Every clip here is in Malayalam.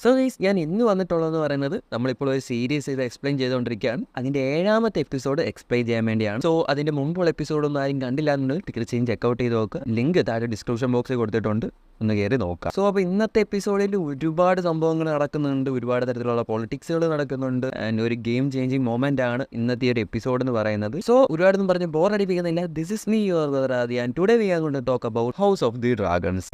സോ ഗൈസ്, ഞാൻ ഇന്ന് വന്നിട്ടുള്ളതെന്ന് പറയുന്നത് നമ്മളിപ്പോൾ ഒരു സീരീസ് ഇത് എക്സ്പ്ലെയിൻ ചെയ്തുകൊണ്ടിരിക്കുകയാണ്. അതിൻ്റെ 7ാമത്തെ എപ്പിസോഡ് എക്സ്പ്ലെയിൻ ചെയ്യാൻ വേണ്ടിയാണ്. സോ അതിൻ്റെ മുമ്പുള്ള എപ്പിസോഡൊന്നും ആരും കണ്ടില്ല എന്നുണ്ടെങ്കിൽ തീർച്ചയായും ചെക്കൗട്ട് ചെയ്ത് നോക്കുക. ലിങ്ക് താഴെ ഡിസ്ക്രിപ്ഷൻ ബോക്സിൽ കൊടുത്തിട്ടുണ്ട്, ഒന്ന് കയറി നോക്കാം. സോ അപ്പോൾ ഇന്നത്തെ എപ്പിസോഡിൽ ഒരുപാട് സംഭവങ്ങൾ നടക്കുന്നുണ്ട്, ഒരുപാട് തരത്തിലുള്ള പൊളിറ്റിക്സുകൾ നടക്കുന്നുണ്ട്. ആൻഡ് ഒരു ഗെയിം ചേഞ്ചിങ് മൊമെന്റ് ആണ് ഇന്നത്തെ ഒരു എപ്പിസോഡ് എന്ന് പറയുന്നത്. സോ ഒരുപാടൊന്നും പറഞ്ഞ് ബോർ അടിപ്പിക്കുന്നില്ല. This is me your brother Adi and today we are going to talk about House of the Dragons.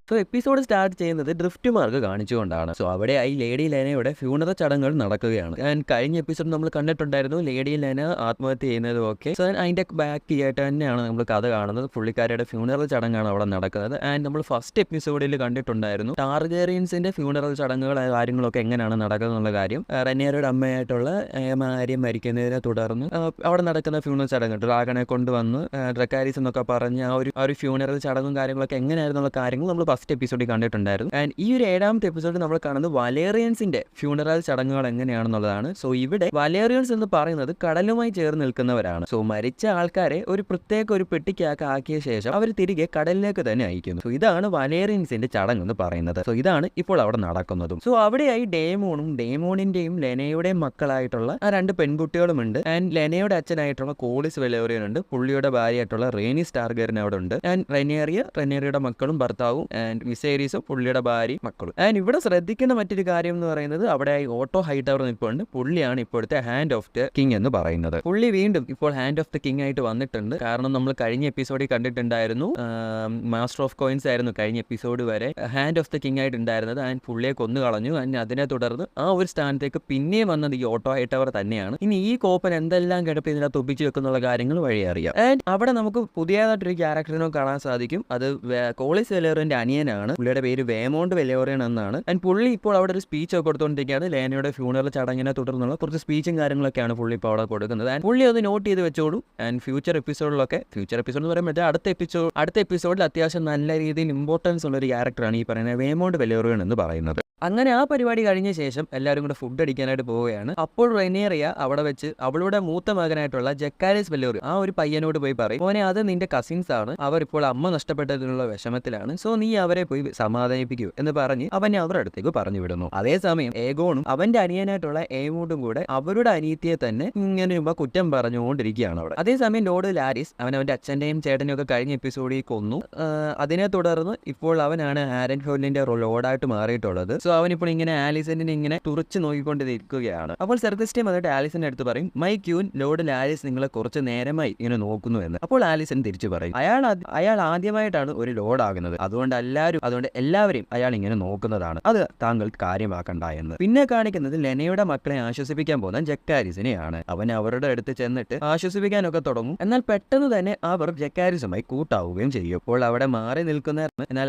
So episode start ചെയ്യുന്നത് ഡ്രിഫ്റ്റ് മാർക്ക് കാണിച്ചുകൊണ്ടാണ്. സോ അവിടെ ഈ ലേഡി ലെനയുടെ ഫ്യൂണറൽ ചടങ്ങുകൾ നടക്കുകയാണ്. ഞാൻ കഴിഞ്ഞ എപ്പിസോഡ് നമ്മൾ കണ്ടിട്ടുണ്ടായിരുന്നു ലേഡി ലെന ആത്മഹത്യ ചെയ്യുന്നതും ഒക്കെ. സോ അതിൻ്റെ ബാക്ക് ആയിട്ട് തന്നെയാണ് നമ്മൾ കഥ കാണുന്നത്. പുള്ളിക്കാരുടെ ഫ്യൂണറൽ ചടങ്ങാണ് അവിടെ നടക്കുന്നത്. ആൻഡ് നമ്മൾ ഫസ്റ്റ് എപ്പിസോഡിൽ കണ്ടിട്ടുണ്ടായിരുന്നു ടാർഗേറിയൻസിന്റെ ഫ്യൂണറൽ ചടങ്ങുകൾ കാര്യങ്ങളൊക്കെ എങ്ങനെയാണ് നടക്കുന്നത് എന്നുള്ള കാര്യം. റെനിയറുടെ അമ്മയായിട്ടുള്ള ആര്യം മരിക്കുന്നതിനെ തുടർന്ന് അവിടെ നടക്കുന്ന ഫ്യൂണറൽ ചടങ്ങ് ഡ്രാഗണെ കൊണ്ടുവന്ന് ഡ്രക്കാരീസ് എന്നൊക്കെ പറഞ്ഞ് ആ ഒരു ഫ്യൂണറൽ ചടങ്ങും കാര്യങ്ങളൊക്കെ എങ്ങനെയായിരുന്നുള്ള കാര്യങ്ങൾ നമ്മൾ ഫസ്റ്റ് എപ്പിസോഡിൽ കണ്ടിട്ടുണ്ടായിരുന്നു. ആൻഡ് ഈ ഒരു 7ാമത്തെ എപ്പിസോഡിൽ നമ്മൾ കാണുന്നത് വലേറിയൻസിന്റെ ഫ്യൂണറൽ ചടങ്ങുകൾ എങ്ങനെയാണെന്നുള്ളതാണ്. സോ ഇവിടെ വലേറിയൻസ് എന്ന് പറയുന്നത് കടലുമായി ചേർന്ന് നിൽക്കുന്നവരാണ്. സോ മരിച്ച ആൾക്കാരെ ഒരു പ്രത്യേക ഒരു പെട്ടിക്കാക്കി ആക്കിയ ശേഷം അവർ തിരികെ കടലിലേക്ക് തന്നെ അയക്കുന്നു. സോ ഇതാണ് വലേറിയൻസിന്റെ ചടങ്ങ് എന്ന് പറയുന്നത്. സോ ഇതാണ് ഇപ്പോൾ അവിടെ നടക്കുന്നതും. സോ അവിടെയായി ഡേമോണിന്റെയും ലെനയുടെയും മക്കളായിട്ടുള്ള ആ 2 പെൺകുട്ടികളുമുണ്ട്. ആൻഡ് ലെനയുടെ അച്ഛനായിട്ടുള്ള കോളിസ് വെലേറിയൻ ഉണ്ട്. പുള്ളിയുടെ ഭാര്യയായിട്ടുള്ള റേനിസ് ടാർഗറിൻ അവിടെ ഉണ്ട്. ആൻഡ് റെനേറിയയുടെ മക്കളും ഭർത്താവും ആൻഡ് വിസേരീസും പുള്ളിയുടെ ഭാര്യ മക്കളും. ആൻഡ് ഇവിടെ ശ്രദ്ധിക്കേണ്ട മറ്റൊരു കാര്യം എന്ന് പറയുന്നത് അവിടെ ഓട്ടോ ഹൈറ്റവർ നിൽപ്പുണ്ട്. പുള്ളിയാണ് ഇപ്പോഴത്തെ ഹാൻഡ് ഓഫ് ദ കിങ് എന്ന് പറയുന്നത്. പുള്ളി വീണ്ടും ഇപ്പോൾ ഹാൻഡ് ഓഫ് ദ കിങ് ആയിട്ട് വന്നിട്ടുണ്ട്. കാരണം നമ്മൾ കഴിഞ്ഞ എപ്പിസോഡിൽ കണ്ടിട്ടുണ്ടായിരുന്നു മാസ്റ്റർ ഓഫ് കോയിൻസ് ആയിരുന്നു കഴിഞ്ഞ എപ്പിസോഡ് വരെ ഹാൻഡ് ഓഫ് ദ കിങ് ആയിട്ട് ഉണ്ടായിരുന്നത്. ആൻഡ് പുള്ളിയെ കൊന്നു കളഞ്ഞു. ആൻഡ് അതിനെ തുടർന്ന് ആ ഒരു സ്ഥാനത്തേക്ക് പിന്നെയും വന്നത് ഈ ഓട്ടോ ഹൈറ്റവർ തന്നെയാണ്. ഇനി ഈ കോപ്പൻ എന്തെല്ലാം കിടപ്പ് ഇതിനകത്ത് ഒപ്പിച്ചു വെക്കുന്നുള്ള കാര്യങ്ങൾ വഴി അറിയാം. ആൻഡ് അവിടെ നമുക്ക് പുതിയതായിട്ടൊരു ക്യാരക്ടറിനെ കാണാൻ സാധിക്കും. അത് കോളിസ് വെലേറിയന്റെ അനിയനാണ്. പുള്ളിയുടെ പേര് വേമോണ്ട് വെലേറിയൻ എന്നാണ്. ആൻഡ് പുള്ളി ഇപ്പോൾ അവിടെ ഒരു സ്പീച്ച് ഒക്കെ കൊടുത്തുകൊണ്ടിരിക്കുകയാണ്. ലേനയുടെ ഫ്യൂണറൽ ചടങ്ങിനെ തുടർന്നുള്ള കുറച്ച് സ്പീച്ചും കാര്യങ്ങളൊക്കെയാണ് പുള്ളി ഇപ്പോൾ അവിടെ കൊടുക്കുന്നത്. ആൻഡ് പുള്ളി അത് നോട്ട് ചെയ്ത് വെച്ചോളൂ. ആൻഡ് ഫ്യൂച്ചർ എപ്പിസോഡ് എന്ന് പറയുമ്പോൾ അടുത്ത എപ്പിസോഡിൽ അത്യാവശ്യം നല്ല രീതിയിൽ ഇമ്പോർട്ടൻസ് ഉള്ള ഒരു ക്യാരക്ടറാണ് ഈ പറയുന്നത് വേമോണ്ട് വെലേറിയൻ എന്ന് പറയുന്നത്. അങ്ങനെ ആ പരിപാടി കഴിഞ്ഞ ശേഷം എല്ലാവരും കൂടെ ഫുഡ് അടിക്കാനായിട്ട് പോവുകയാണ്. അപ്പോൾ റെനേറിയ അവിടെ വെച്ച് അവളുടെ മൂത്ത മകനായിട്ടുള്ള ജക്കാരിസ് വെലേറിയൻ ആ ഒരു പയ്യനോട് പോയി പറയും, മോനെ അത് നിന്റെ കസിൻസ് ആണ്, അവർ ഇപ്പോൾ അമ്മ നഷ്ടപ്പെട്ടതിനുള്ള വിഷമത്തിലാണ്, സോ നീ അവരെ പോയി സമാധാനിപ്പിക്കൂ എന്ന് പറഞ്ഞ് അവനെ അവരുടെ അടുത്തേക്ക് പറഞ്ഞു വിടുന്നു. അതേസമയം ഏഗോണും അവന്റെ അനിയനായിട്ടുള്ള ഏമോണ്ടും കൂടെ അവരുടെ അനിയത്തിയെ തന്നെ ഇങ്ങനെ കുറ്റം പറഞ്ഞുകൊണ്ടിരിക്കുകയാണ് അവിടെ. അതേസമയം ലോർഡ് ലാരിസ് അവന്റെ അച്ഛന്റെയും ചേട്ടനെയും ഒക്കെ കഴിഞ്ഞ എപ്പിസോഡിൽ കൊന്നു. അതിനെ തുടർന്ന് ഇപ്പോൾ അവനാണ് ആരൻ ഹോലിന്റെ ലോർഡായിട്ട് മാറിയിട്ടുള്ളത്. സോ അവനിപ്പോൾ ഇങ്ങനെ ആലിസനെ ഇങ്ങനെ തുറച്ചു നോക്കിക്കൊണ്ട് നിൽക്കുകയാണ്. അപ്പോൾ സെർത്തിസ്റ്റേ വന്നിട്ട് ആലിസന്റെ അടുത്ത് പറയും, മൈ ക്യൂൻ, ലോർഡ് ലാരിസ് നിങ്ങളെ കുറച്ച് നേരമായി ഇങ്ങനെ നോക്കുന്നു എന്ന്. അപ്പോൾ ആലിസൻ തിരിച്ചു പറയും, അയാൾ ആദ്യമായിട്ടാണ് ഒരു ലോർഡ് ആകുന്നത്, അതുകൊണ്ട് എല്ലാവരെയും അയാൾ ഇങ്ങനെ നോക്കുന്നതാണ്, അത് താങ്കൾ കാര്യമാക്കണ്ട എന്ന്. പിന്നെ കാണിക്കുന്നത് ലെനയുടെ മക്കളെ ആശ്വസിപ്പിക്കാൻ പോകുന്ന ജക്കാരിസിനെയാണ്. അവൻ അവരുടെ അടുത്ത് ചെന്നിട്ട് ആശ്വസിപ്പിക്കാനൊക്കെ തുടങ്ങും. എന്നാൽ പെട്ടെന്ന് തന്നെ അവർ ജക്കാരിസുമായി കൂട്ടാവുകയും ചെയ്യും. അപ്പോൾ അവിടെ മാറി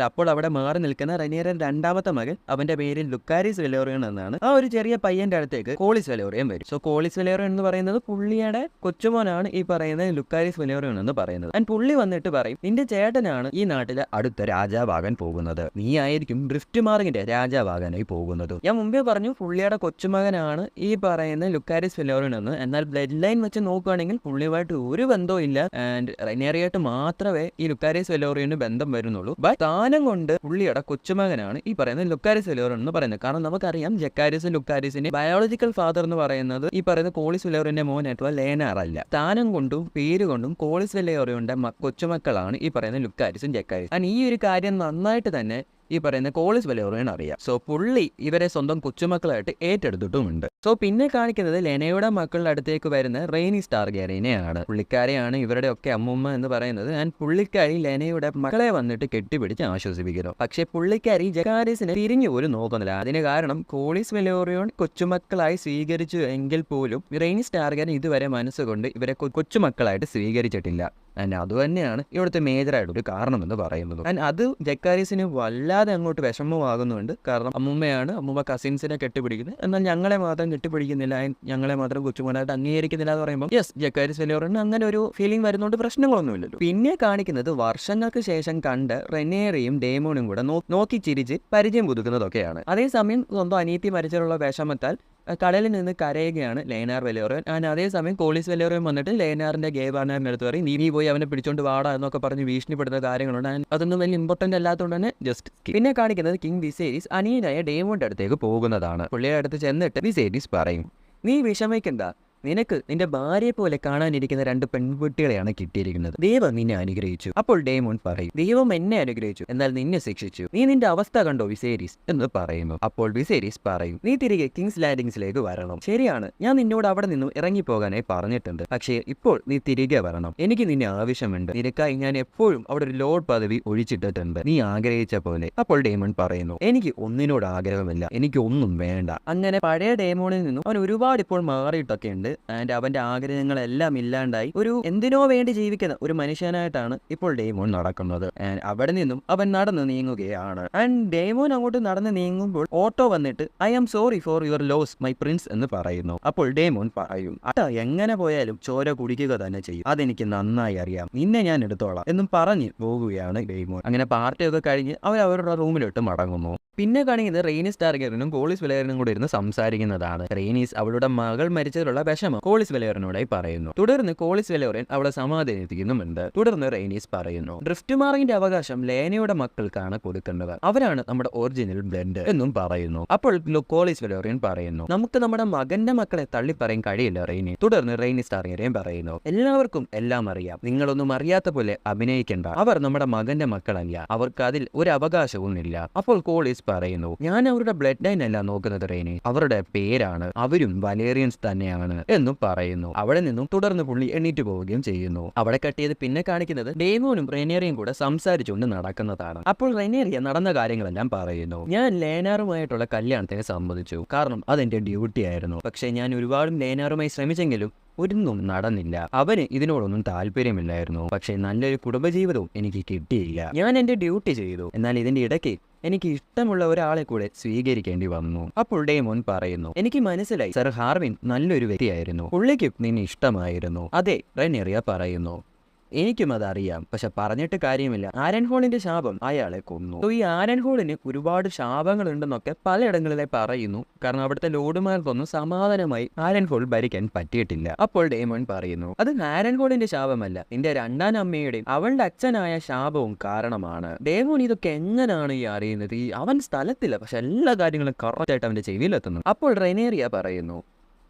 നിൽക്കുന്ന റെനിയറിന്റെ 2ാമത്തെ മകൻ, അവന്റെ പേര് ലുക്കാരിസ് വെലേറിയൻ എന്നാണ്. ആ ഒരു ചെറിയ പയ്യന്റെ അടുത്തേക്ക് കോളിസ് വെലേറിയൻ വരും. സോ കോളിസ് വെലേറിയൻ എന്ന് പറയുന്നത് പുള്ളിയുടെ കൊച്ചുമോനാണ് ഈ പറയുന്ന ലുക്കാരിസ് വെലേറിയൻ എന്ന് പറയുന്നത്. ആൻഡ് പുള്ളി വന്നിട്ട് പറയും, നിന്റെ ചേട്ടനാണ് ഈ നാട്ടിലെ അടുത്ത രാജാവാകാൻ പോകുന്നത്, നീ ആയിരിക്കും ഡ്രിഫ്റ്റ് മാർഗിന്റെ രാജാവാകാനായി പോകുന്നത്. ഞാൻ മുമ്പേ പറഞ്ഞു പുള്ളിയുടെ കൊച്ചുമകനാണ് ഈ പറയുന്ന ലുക്കാരിസ് വെലേറിയൻ എന്ന്. എന്നാൽ ബ്ലഡ് ലൈൻ വെച്ച് നോക്കുകയാണെങ്കിൽ പുള്ളിയുമായിട്ട് ഒരു ബന്ധവും ഇല്ല. ആൻഡ് റെനേറിയായിട്ട് മാത്രമേ ഈ ലുക്കാരിസ് വെലേറിയന് ബന്ധം വരുന്നുള്ളൂ. ബട്ട് സ്ഥാനം കൊണ്ട് പുള്ളിയുടെ കൊച്ചുമകനാണ് ഈ പറയുന്ന ലുക്കാരിസ് വെലേറിയൻ എന്ന് പറയുന്നത്. കാരണം നമുക്കറിയാം ജക്കാരിസും ലുക്കാരിസിന്റെ ബയോളജിക്കൽ ഫാദർ എന്ന് പറയുന്നത് ഈ പറയുന്ന കോളിസ് വെലേറിയന്റെ മോനായിട്ടുള്ള ലേനാർ അല്ല. സ്ഥാനം കൊണ്ടും പേര് കൊണ്ടും കോളിസ് വെലേറിയന്റെ കൊച്ചുമക്കളാണ് ഈ പറയുന്ന ലുക്കാരിസും ജക്കാരിസും. ആൻഡ് ഈ ഒരു കാര്യം നന്നായിട്ട് തന്നെ ഈ പറയുന്ന കോളിസ് വെലേറിയൻ അറിയാം. സോ പുള്ളി ഇവരെ സ്വന്തം കൊച്ചുമക്കളായിട്ട് ഏറ്റെടുത്തിട്ടുമുണ്ട്. സോ പിന്നെ കാണിക്കുന്നത് ലെനയുടെ മക്കളുടെ അടുത്തേക്ക് വരുന്ന റെയ്നിസ് ടാർഗേറിയനെയാണ്. പുള്ളിക്കാരെയാണ് ഇവരുടെ ഒക്കെ അമ്മൂമ്മ എന്ന് പറയുന്നത്. ആൻഡ് പുള്ളിക്കാരി ലെനയുടെ മക്കളെ വന്നിട്ട് കെട്ടിപ്പിടിച്ച് ആശ്വസിപ്പിക്കുന്നു. പക്ഷെ പുള്ളിക്കാരി ജക്കാരിസിനെ തിരിഞ്ഞു പോലും നോക്കുന്നില്ല. അതിന് കാരണം കോളിസ് വെലേറിയൻ കൊച്ചുമക്കളായി സ്വീകരിച്ചു എങ്കിൽ പോലും റെയ്നിസ് ടാർഗേറിയൻ ഇതുവരെ മനസ്സുകൊണ്ട് ഇവരെ കൊച്ചുമക്കളായിട്ട് സ്വീകരിച്ചിട്ടില്ല. ആൻഡ് അതുതന്നെയാണ് ഇവിടുത്തെ മേജറായിട്ടൊരു കാരണം എന്ന് പറയുന്നത്. ആൻഡ് അത് ജക്കാരിസിന് വല്ലാതെ അങ്ങോട്ട് വിഷമമാകുന്നുണ്ട്. കാരണം അമ്മൂമ്മ കസിൻസിനെ കെട്ടിപ്പിടിക്കുന്നത്, എന്നാൽ ഞങ്ങളെ മാത്രം കെട്ടിപ്പിടിക്കുന്നില്ല, ഞങ്ങളെ മാത്രം കൊച്ചുമോനായിട്ട് അംഗീകരിക്കുന്നില്ല എന്ന് പറയുമ്പോൾ യെസ് ജക്കാരിസ് വെലേറിയന് അങ്ങനെ ഒരു ഫീലിംഗ് വരുന്നതുകൊണ്ട് പ്രശ്നങ്ങളൊന്നുമില്ലല്ലോ. പിന്നെ കാണിക്കുന്നത് വർഷങ്ങൾക്ക് ശേഷം കണ്ട് റെനേറിയും ഡേമോണും കൂടെ നോക്കി ചിരിച്ച് പരിചയം പുതുക്കുന്നതൊക്കെയാണ്. അതേസമയം സ്വന്തം അനിയത്തി മരിച്ചിട്ടുള്ള വിഷമത്താൽ കടലിൽ നിന്ന് കരയുകയാണ് ലേനാർ വെലോറിയൻ. അതേസമയം കോളിസ് വെലോറിയൻ വന്നിട്ട് ലേനാറിന്റെ ഗേബാർണറിന്റെ അടുത്ത് പറയും, നീ പോയി അവനെ പിടിച്ചോണ്ട് വാടാ എന്നൊക്കെ പറഞ്ഞ് ഭീഷണിപ്പെടുന്ന കാര്യങ്ങളുണ്ട്. അതൊന്നും വലിയ ഇമ്പോർട്ടന്റ് അല്ലാത്തതുകൊണ്ട് തന്നെ ജസ്റ്റ്. പിന്നെ കാണിക്കുന്നത് കിങ് വിസേരിസ് അനിയനായ ഡേമോന്റെ അടുത്തേക്ക് പോകുന്നതാണ്. പുള്ളിയുടെ അടുത്ത് ചെന്നിട്ട് വിസേരിസ് പറയും, നീ വിഷമിക്കണ്ട, നിനക്ക് നിന്റെ ഭാര്യയെ പോലെ കാണാനിരിക്കുന്ന 2 പെൺകുട്ടികളെയാണ് കിട്ടിയിരിക്കുന്നത്. ദൈവം നിന്നെ അനുഗ്രഹിച്ചു. അപ്പോൾ ഡേമോൻ പറയും, ദൈവം എന്നെ അനുഗ്രഹിച്ചു, എന്നാൽ നിന്നെ ശിക്ഷിച്ചു. നീ നിന്റെ അവസ്ഥ കണ്ടോ വിസേരിസ് എന്ന് പറയുന്നു. അപ്പോൾ വിസേരിസ് പറയും, നീ തിരികെ കിങ്സ് ലാൻഡിങ്സിലേക്ക് വരണം. ശരിയാണ്, ഞാൻ നിന്നോട് അവിടെ നിന്നും ഇറങ്ങിപ്പോകാനായി പറഞ്ഞിട്ടുണ്ട്. പക്ഷേ ഇപ്പോൾ നീ തിരികെ വരണം. എനിക്ക് നിന്നെ ആവശ്യമുണ്ട്. നിനക്കായി ഞാൻ എപ്പോഴും അവിടെ ഒരു ലോർഡ് പദവി ഒഴിച്ചിട്ടിട്ടുണ്ട്, നീ ആഗ്രഹിച്ച പോലെ. അപ്പോൾ ഡേമോൻ പറയുന്നു, എനിക്ക് ഒന്നിനോട് ആഗ്രഹമില്ല, എനിക്ക് ഒന്നും വേണ്ട. അങ്ങനെ പഴയ ഡേമോണിൽ നിന്നും അവൻ ഒരുപാട് ഇപ്പോൾ മാറിയിട്ടൊക്കെ ഉണ്ട്. ആൻഡ് അവന്റെ ആഗ്രഹങ്ങളെല്ലാം ഇല്ലാണ്ടായി ഒരു എന്തിനോ വേണ്ടി ജീവിക്കുന്ന ഒരു മനുഷ്യനായിട്ടാണ് ഇപ്പോൾ ഡേമോൻ നടക്കുന്നത്. ആൻഡ് അവിടെ നിന്നും അവൻ നടന്ന് നീങ്ങുകയാണ്. ആൻഡ് ഡേമോൻ അങ്ങോട്ട് നടന്ന് നീങ്ങുമ്പോൾ ഓട്ടോ വന്നിട്ട്, I am sorry for your loss my prince എന്ന് പറയുന്നു. അപ്പോൾ ഡേമോൻ പറയും, എങ്ങനെ പോയാലും ചോര കുടിക്കുക തന്നെ ചെയ്യും, അതെനിക്ക് നന്നായി അറിയാം, നിന്നെ ഞാൻ എടുത്തോളാം എന്നും പറഞ്ഞ് പോകുകയാണ് ഡേമോൻ. അങ്ങനെ പാർട്ടിയൊക്കെ കഴിഞ്ഞ് അവർ അവരുടെ റൂമിലോട്ട് മടങ്ങുന്നു. പിന്നെ കാണിക്കുന്നത് റെയ്നിസ് ടാർഗെറിനും കോളിസ് വെലേറിയനും കൂടി ഇരുന്ന് സംസാരിക്കുന്നതാണ്. റെയ്നിസ് അവളുടെ മകൾ മരിച്ചതിലുള്ള വിഷമം കോളിസ് വെലേറിയനോടായി പറയുന്നു. തുടർന്ന് കോളിസ് വെലേറിയൻ അവളെ സമാധാനിപ്പിക്കുന്നുമുണ്ട്. തുടർന്ന് റെയ്നിസ് പറയുന്നു, ഡ്രിഫ്റ്റ്മാർഗിന്റെ അവകാശം ലേനയുടെ മക്കൾക്കാണ് കൊടുക്കേണ്ടത്, അവരാണ് നമ്മുടെ ഒറിജിനൽ ബ്ലഡ് എന്നും പറയുന്നു. അപ്പോൾ കോളിസ് വെലേറിയൻ പറയുന്നു, നമുക്ക് നമ്മുടെ മകന്റെ മക്കളെ തള്ളിപ്പറയാൻ കഴിയില്ല റെയ്നി. തുടർന്ന് റെയ്നിസ് ടാർഗെറിയൻ പറയുന്നു, എല്ലാവർക്കും എല്ലാം അറിയാം, നിങ്ങളൊന്നും അറിയാത്ത പോലെ അഭിനയിക്കേണ്ട, അവർ നമ്മുടെ മകന്റെ മക്കളല്ല, അവർക്ക് അതിൽ ഒരു അവകാശവും ഇല്ല. അപ്പോൾ കോളിസ് പറയുന്നു, ഞാൻ അവരുടെ ബ്ലഡ് ലൈൻ അല്ല നോക്കുന്നത് റെയ്നി, അവരുടെ പേരാണ്, അവരും വലേറിയൻസ് തന്നെയാണ് എന്നും പറയുന്നു. അവിടെ നിന്നും തുടർന്ന് പുള്ളി എണ്ണീറ്റ് പോവുകയും ചെയ്യുന്നു. അവിടെ കട്ടിയത് പിന്നെ കാണിക്കുന്നത് ഡേമോനും റെനേറിയും കൂടെ സംസാരിച്ചുകൊണ്ട് നടക്കുന്നതാണ്. അപ്പോൾ റെനേറിയ നടന്ന കാര്യങ്ങളെല്ലാം പറയുന്നു, ഞാൻ ലേനാറുമായിട്ടുള്ള കല്യാണത്തിന് സമ്മതിച്ചു, കാരണം അതെന്റെ ഡ്യൂട്ടി ആയിരുന്നു. പക്ഷെ ഞാൻ ഒരുപാട് ലേനാറുമായി ശ്രമിച്ചെങ്കിലും ഒന്നും നടന്നില്ല. അവന് ഇതിനോടൊന്നും താല്പര്യമില്ലായിരുന്നു. പക്ഷെ നല്ലൊരു കുടുംബജീവിതവും എനിക്ക് കിട്ടിയില്ല. ഞാൻ എന്റെ ഡ്യൂട്ടി ചെയ്തു, എന്നാൽ ഇതിന്റെ ഇടയ്ക്ക് എനിക്ക് ഇഷ്ടമുള്ള ഒരാളെ കൂടെ സ്വീകരിക്കേണ്ടി വന്നു. അപ്പോൾ ഡേമോൻ പറയുന്നു, എനിക്ക് മനസ്സിലായി, സർ ഹാർവിൻ നല്ലൊരു വ്യക്തിയായിരുന്നു, പുള്ളിക്ക് നിന്നെ ഇഷ്ടമായിരുന്നു. അതെ, റെനേറിയ പറയുന്നു, എനിക്കും അതറിയാം, പക്ഷെ പറഞ്ഞിട്ട് കാര്യമില്ല, ആരൻഹോളിന്റെ ശാപം അയാളെ കൊന്നു. ഈ ആരൻഹോളിന് ഒരുപാട് ശാപങ്ങൾ ഉണ്ടെന്നൊക്കെ പലയിടങ്ങളിലെ പറയുന്നു. കാരണം അവിടുത്തെ ലോർഡുമാർക്കൊന്നും സമാധാനമായി ആരൻഹോൾ ഭരിക്കാൻ പറ്റിയിട്ടില്ല. അപ്പോൾ ഡേമോൻ പറയുന്നു, അത് ആരൻഹോളിന്റെ ശാപമല്ല, നിന്റെ 2ാം അമ്മയുടെയും അവളുടെ അച്ഛനായ ശാപവും കാരണമാണ്. ഡേമോൻ ഇതൊക്കെ എങ്ങനെയാണ് ഈ അറിയുന്നത്? അവൻ സ്ഥലത്തില്ല, പക്ഷെ എല്ലാ കാര്യങ്ങളും കറക്റ്റായിട്ട് അവന്റെ ചെവിയിലെത്തുന്നു. അപ്പോൾ റെനേറിയ പറയുന്നു,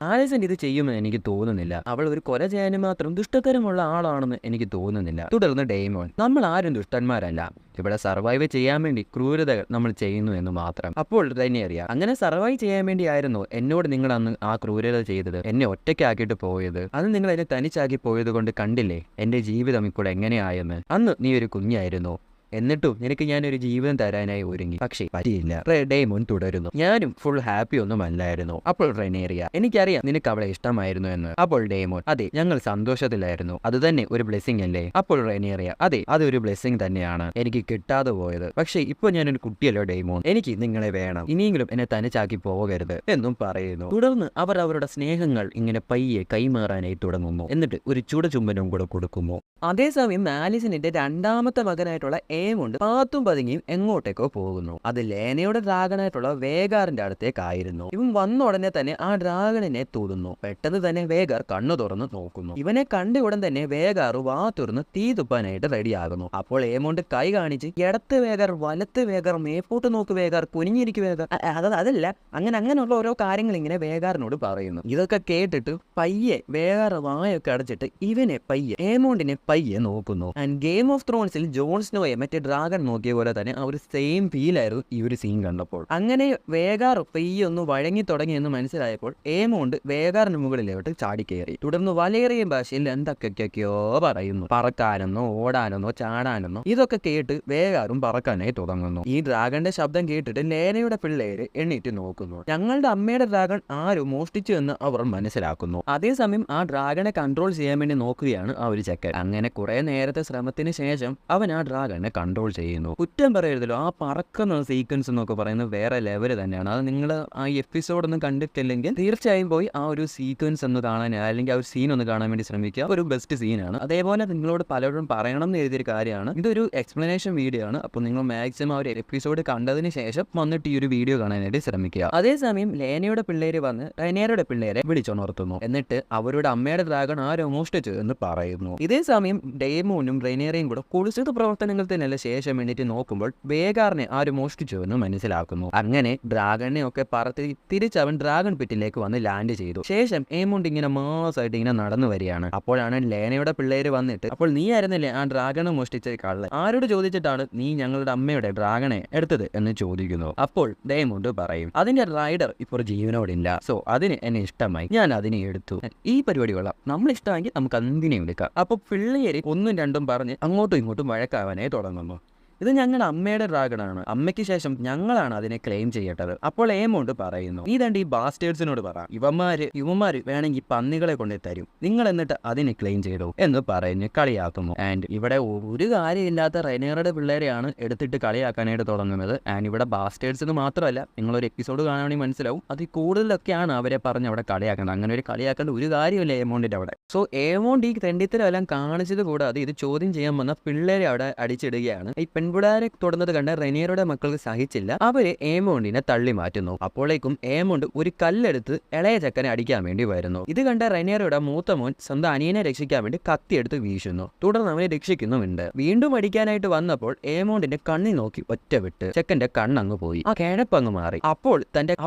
ആലിസൺ ഇത് ചെയ്യുമെന്ന് എനിക്ക് തോന്നുന്നില്ല, അവൾ ഒരു കൊല ചെയ്യാനും മാത്രം ദുഷ്ടതരമുള്ള ആളാണെന്ന് എനിക്ക് തോന്നുന്നില്ല. തുടർന്ന് ഡേമോൻ, നമ്മൾ ആരും ദുഷ്ടന്മാരല്ല, ഇവിടെ സർവൈവ് ചെയ്യാൻ വേണ്ടി ക്രൂരതകൾ നമ്മൾ ചെയ്യുന്നു എന്ന് മാത്രം. അപ്പോൾ റെനേറിയ, അങ്ങനെ സർവൈവ് ചെയ്യാൻ വേണ്ടിയായിരുന്നു എന്നോട് നിങ്ങൾ അന്ന് ആ ക്രൂരത ചെയ്തത്, എന്നെ ഒറ്റയ്ക്കാക്കിയിട്ട് പോയത്, അത് നിങ്ങൾ എന്നെ തനിച്ചാക്കി പോയത് കൊണ്ട് കണ്ടില്ലേ എന്റെ ജീവിതം ഇപ്പോൾ എങ്ങനെയായെന്ന്. അന്ന് നീ ഒരു കുഞ്ഞായിരുന്നു, എന്നിട്ടും നിനക്ക് ഞാനൊരു ജീവിതം തരാനായി ഒരുങ്ങി, പക്ഷേ പറ്റിയില്ല. ഡേമോൻ തുടരുന്നു, ഞാനും ഫുൾ ഹാപ്പി ഒന്നും അല്ലായിരുന്നു. അപ്പോൾ റെനേറിയ, എനിക്കറിയാം നിനക്ക് അവളെ ഇഷ്ടമായിരുന്നു എന്ന്. അപ്പോൾ ഡേമോൻ, അതെ, ഞങ്ങൾ സന്തോഷത്തിലായിരുന്നു, അത് തന്നെ ഒരു ബ്ലെസ്സിങ് അല്ലേ? അപ്പോൾ റെനേറിയ, അതെ, അതൊരു ബ്ലെസ്സിങ് തന്നെയാണ് എനിക്ക് കിട്ടാതെ പോയത്, പക്ഷേ ഇപ്പോൾ ഞാനൊരു കുട്ടിയല്ലോ ഡേമോൻ, എനിക്ക് നിങ്ങളെ വേണം, ഇനിയെങ്കിലും എന്നെ തനിച്ചാക്കി പോകരുത് എന്നും പറയുന്നു. തുടർന്ന് അവർ അവരുടെ സ്നേഹങ്ങൾ ഇങ്ങനെ പയ്യെ കൈമാറാനായി തുടങ്ങുന്നു. എന്നിട്ട് ഒരു ചുടചുംബനവും കൂടെ കൊടുക്കുന്നു. അതേസമയം ആലിസണിന്റെ 2ാമത്തെ മകനായിട്ടുള്ള കൊണ്ട് പാത്തും പതുങ്ങിയും എങ്ങോട്ടേക്കോ പോകുന്നു. അത് ലേനയുടെ ഡ്രാഗണായിട്ടുള്ള വേഗാറിന്റെ അടുത്തേക്കായിരുന്നു. ഇവൻ വന്ന ഉടനെ തന്നെ ആ ഡ്രാഗണിനെ തൊടുന്നു. പെട്ടെന്ന് തന്നെ വേഗാർ കണ്ണു തുറന്ന് നോക്കുന്നു. ഇവനെ കണ്ട ഉടൻ തന്നെ വേഗാർ വാ തുറന്ന് തീ തുപ്പാനായിട്ട് റെഡിയാകുന്നു. അപ്പോൾ ഏമോണ്ട് കൈ കാണിച്ച് ഇടത്ത് വേഗാർ, വലത്ത് വേഗാർ, മേപ്പോട്ട് നോക്ക് വേഗാർ, കുനിഞ്ഞിരിക്കും വേഗാർ, അതല്ല, അങ്ങനെയുള്ള ഓരോ കാര്യങ്ങൾ ഇങ്ങനെ വേഗാറിനോട് പറയുന്നു. ഇതൊക്കെ കേട്ടിട്ട് പയ്യെ വേഗാർ വായൊക്കെ അടച്ചിട്ട് ഇവനെ പയ്യെ, ഏമോണ്ടിനെ പയ്യെ നോക്കുന്നു. ആൻഡ് ഗെയിം ഓഫ് ത്രോൺസിൽ ജോൺ സ്നോയെ മറ്റേ ഡ്രാഗൺ നോക്കിയ പോലെ തന്നെ ആ ഒരു സെയിം ഫീലായിരുന്നു ഈ ഒരു സീൻ കണ്ടപ്പോൾ. അങ്ങനെ വേഗാർ പെയ്യൊന്ന് വഴങ്ങി തുടങ്ങിയെന്ന് മനസ്സിലായപ്പോൾ ഏമോണ്ട് വേഗാറിന് മുകളിലോട്ട് ചാടിക്കയറി. തുടർന്ന് വലേറിയ ഭാഷയിൽ എന്തൊക്കെയൊക്കെയോ പറയുന്നു. പറക്കാനെന്നോ ഓടാനെന്നോ ചാടാനെന്നോ. ഇതൊക്കെ കേട്ട് വേഗാറും പറക്കാനായി തുടങ്ങുന്നു. ഈ ഡ്രാഗന്റെ ശബ്ദം കേട്ടിട്ട് ലേനയുടെ പിള്ളേര് എണ്ണീറ്റ് നോക്കുന്നു. ഞങ്ങളുടെ അമ്മയുടെ ഡ്രാഗൺ ആരും മോഷ്ടിച്ചു എന്ന് അവർ മനസ്സിലാക്കുന്നു. അതേസമയം ആ ഡ്രാഗനെ കൺട്രോൾ ചെയ്യാൻ വേണ്ടി നോക്കുകയാണ് ആ ഒരു ചെക്കൻ. അങ്ങനെ കുറെ നേരത്തെ ശ്രമത്തിന് ശേഷം അവൻ ആ ഡ്രാഗനെ കൺട്രോൾ ചെയ്യുന്നു. കുറ്റം പറയരുതല്ലോ, ആ പറക്കുന്ന സീക്വൻസ് എന്നൊക്കെ പറയുന്നത് വേറെ ലെവൽ തന്നെയാണ്. അത് നിങ്ങൾ ആ എപ്പിസോഡ് ഒന്നും കണ്ടിട്ടില്ലെങ്കിൽ തീർച്ചയായും പോയി ആ ഒരു സീക്വൻസ് ഒന്ന് കാണാൻ, അല്ലെങ്കിൽ ആ ഒരു സീൻ ഒന്ന് കാണാൻ വേണ്ടി ശ്രമിക്കുക. ഒരു ബെസ്റ്റ് സീനാണ്. അതേപോലെ നിങ്ങളോട് പലരോടും പറയണം എന്ന് എഴുതിയൊരു കാര്യമാണ്, ഇതൊരു എക്സ്പ്ലനേഷൻ വീഡിയോ ആണ്. അപ്പോൾ നിങ്ങൾ മാക്സിമം ആ ഒരു എപ്പിസോഡ് കണ്ടതിന് ശേഷം വന്നിട്ട് ഈ ഒരു വീഡിയോ കാണാനായിട്ട് ശ്രമിക്കുക. അതേസമയം ലേനയുടെ പിള്ളേര് വന്ന് റൈനേറയുടെ പിള്ളേരെ വിളിച്ചുണർത്തുന്നു. എന്നിട്ട് അവരുടെ അമ്മയുടെ ഡ്രാഗൺ ആരോ മോഷ്ടിച്ചു എന്ന് പറയുന്നു. ഇതേ സമയം ഡേമോനും റൈനേറയും കൂടെ കുളിച്ചത് പ്രവർത്തനങ്ങൾത്തിനല്ല ശേഷം എണ്ണിട്ട് നോക്കുമ്പോൾ വേഗാറിനെ ആര് മോഷ്ടിച്ചു എന്ന് മനസ്സിലാക്കുന്നു. അങ്ങനെ ഡ്രാഗണിനെ ഒക്കെ പറത്തി തിരിച്ചവൻ ഡ്രാഗൺ പിറ്റിലേക്ക് വന്ന് ലാൻഡ് ചെയ്തു. ശേഷം ഏമോണ്ട് ഇങ്ങനെ മാസമായിട്ട് ഇങ്ങനെ നടന്നു വരികയാണ്. അപ്പോഴാണ് ലേനയുടെ പിള്ളേര് വന്നിട്ട്, അപ്പോൾ നീ ആയിരുന്നില്ലേ ആ ഡ്രാഗണെ മോഷ്ടിച്ച കള്ളൻ, ആരോട് ചോദിച്ചിട്ടാണ് നീ ഞങ്ങളുടെ അമ്മയുടെ ഡ്രാഗണെ എടുത്തത് എന്ന് ചോദിക്കുന്നു. അപ്പോൾ ഡേമോണ്ട് പറയും, അതിന്റെ റൈഡർ ഇപ്പോൾ ജീവനോടില്ല, സോ അതിന് എന്നെ ഇഷ്ടമായി, ഞാൻ അതിനെ എടുത്തു. ഈ പരിപാടി കൊള്ളാം, നമ്മൾ ഇഷ്ടമെങ്കിൽ നമുക്ക് എന്തിനേയും എടുക്കാം. അപ്പൊ പിള്ളേര് ഒന്നും രണ്ടും പറഞ്ഞ് അങ്ങോട്ടും ഇങ്ങോട്ടും വഴക്കാവാനായി തുടങ്ങുന്നു. ഇത് ഞങ്ങളുടെ അമ്മയുടെ ഡ്രാഗണാണ്, അമ്മയ്ക്ക് ശേഷം ഞങ്ങളാണ് അതിനെ ക്ലെയിം ചെയ്യേണ്ടത്. അപ്പോൾ ഏമോണ്ട് പറയുന്നു, നീ തന്റെ ഈ ബാസ്റ്റേഴ്സിനോട് പറ, ഇവന്മാര് വേണമെങ്കിൽ പന്നികളെ കൊണ്ടേ തരും, നിങ്ങൾ എന്നിട്ട് അതിനെ ക്ലെയിം ചെയ്തു എന്ന് പറഞ്ഞ് കളിയാക്കുന്നു. ആൻഡ് ഇവിടെ ഒരു കാര്യമില്ലാത്ത റൈനേറയുടെ പിള്ളേരെയാണ് എടുത്തിട്ട് കളിയാക്കാനായിട്ട് തുടങ്ങുന്നത്. ആൻഡ് ഇവിടെ ബാസ്റ്റേഴ്സ് എന്ന് മാത്രമല്ല, നിങ്ങളൊരു എപ്പിസോഡ് കാണുകയാണെങ്കിൽ മനസ്സിലാവും, അതിൽ കൂടുതലൊക്കെയാണ് അവരെ പറഞ്ഞ് അവിടെ കളിയാക്കുന്നത്. അങ്ങനെ ഒരു കളിയാക്കേണ്ട ഒരു കാര്യമില്ല ഏമോണ്ടിന്റെ അവിടെ. സോ ഏമോണ്ട് ഈ തെണ്ടിത്തരെല്ലാം കാണിച്ചത് കൂടാതെ ഇത് ചോദ്യം ചെയ്യാൻ വന്ന പിള്ളേരെ അവിടെ അടിച്ചിടുകയാണ്. ഈ പെൺപിടാരെ തുടർന്നത് കണ്ട റെനിയറുടെ മക്കൾക്ക് സഹിച്ചില്ല, അവര് ഏമോണ്ടിനെ തള്ളി മാറ്റുന്നു. അപ്പോഴേക്കും ഏമോണ്ട് ഒരു കല്ലെടുത്ത് ഇളയ ചക്കനെ അടിക്കാൻ വേണ്ടി വരുന്നു. ഇത് കണ്ട റെനിയറുടെ മൂത്ത മോൻ സ്വന്തം അനിയനെ രക്ഷിക്കാൻ വേണ്ടി കത്തിയെടുത്ത് വീശുന്നു. തുടർന്ന് അവനെ രക്ഷിക്കുന്നുമുണ്ട്. വീണ്ടും അടിക്കാനായിട്ട് വന്നപ്പോൾ ഏമോണ്ടിന്റെ കണ്ണി നോക്കി ഒറ്റ വിട്ട് ചെക്കന്റെ കണ്ണങ്ങ് പോയി, ആ കിഴപ്പങ്ങ് മാറി.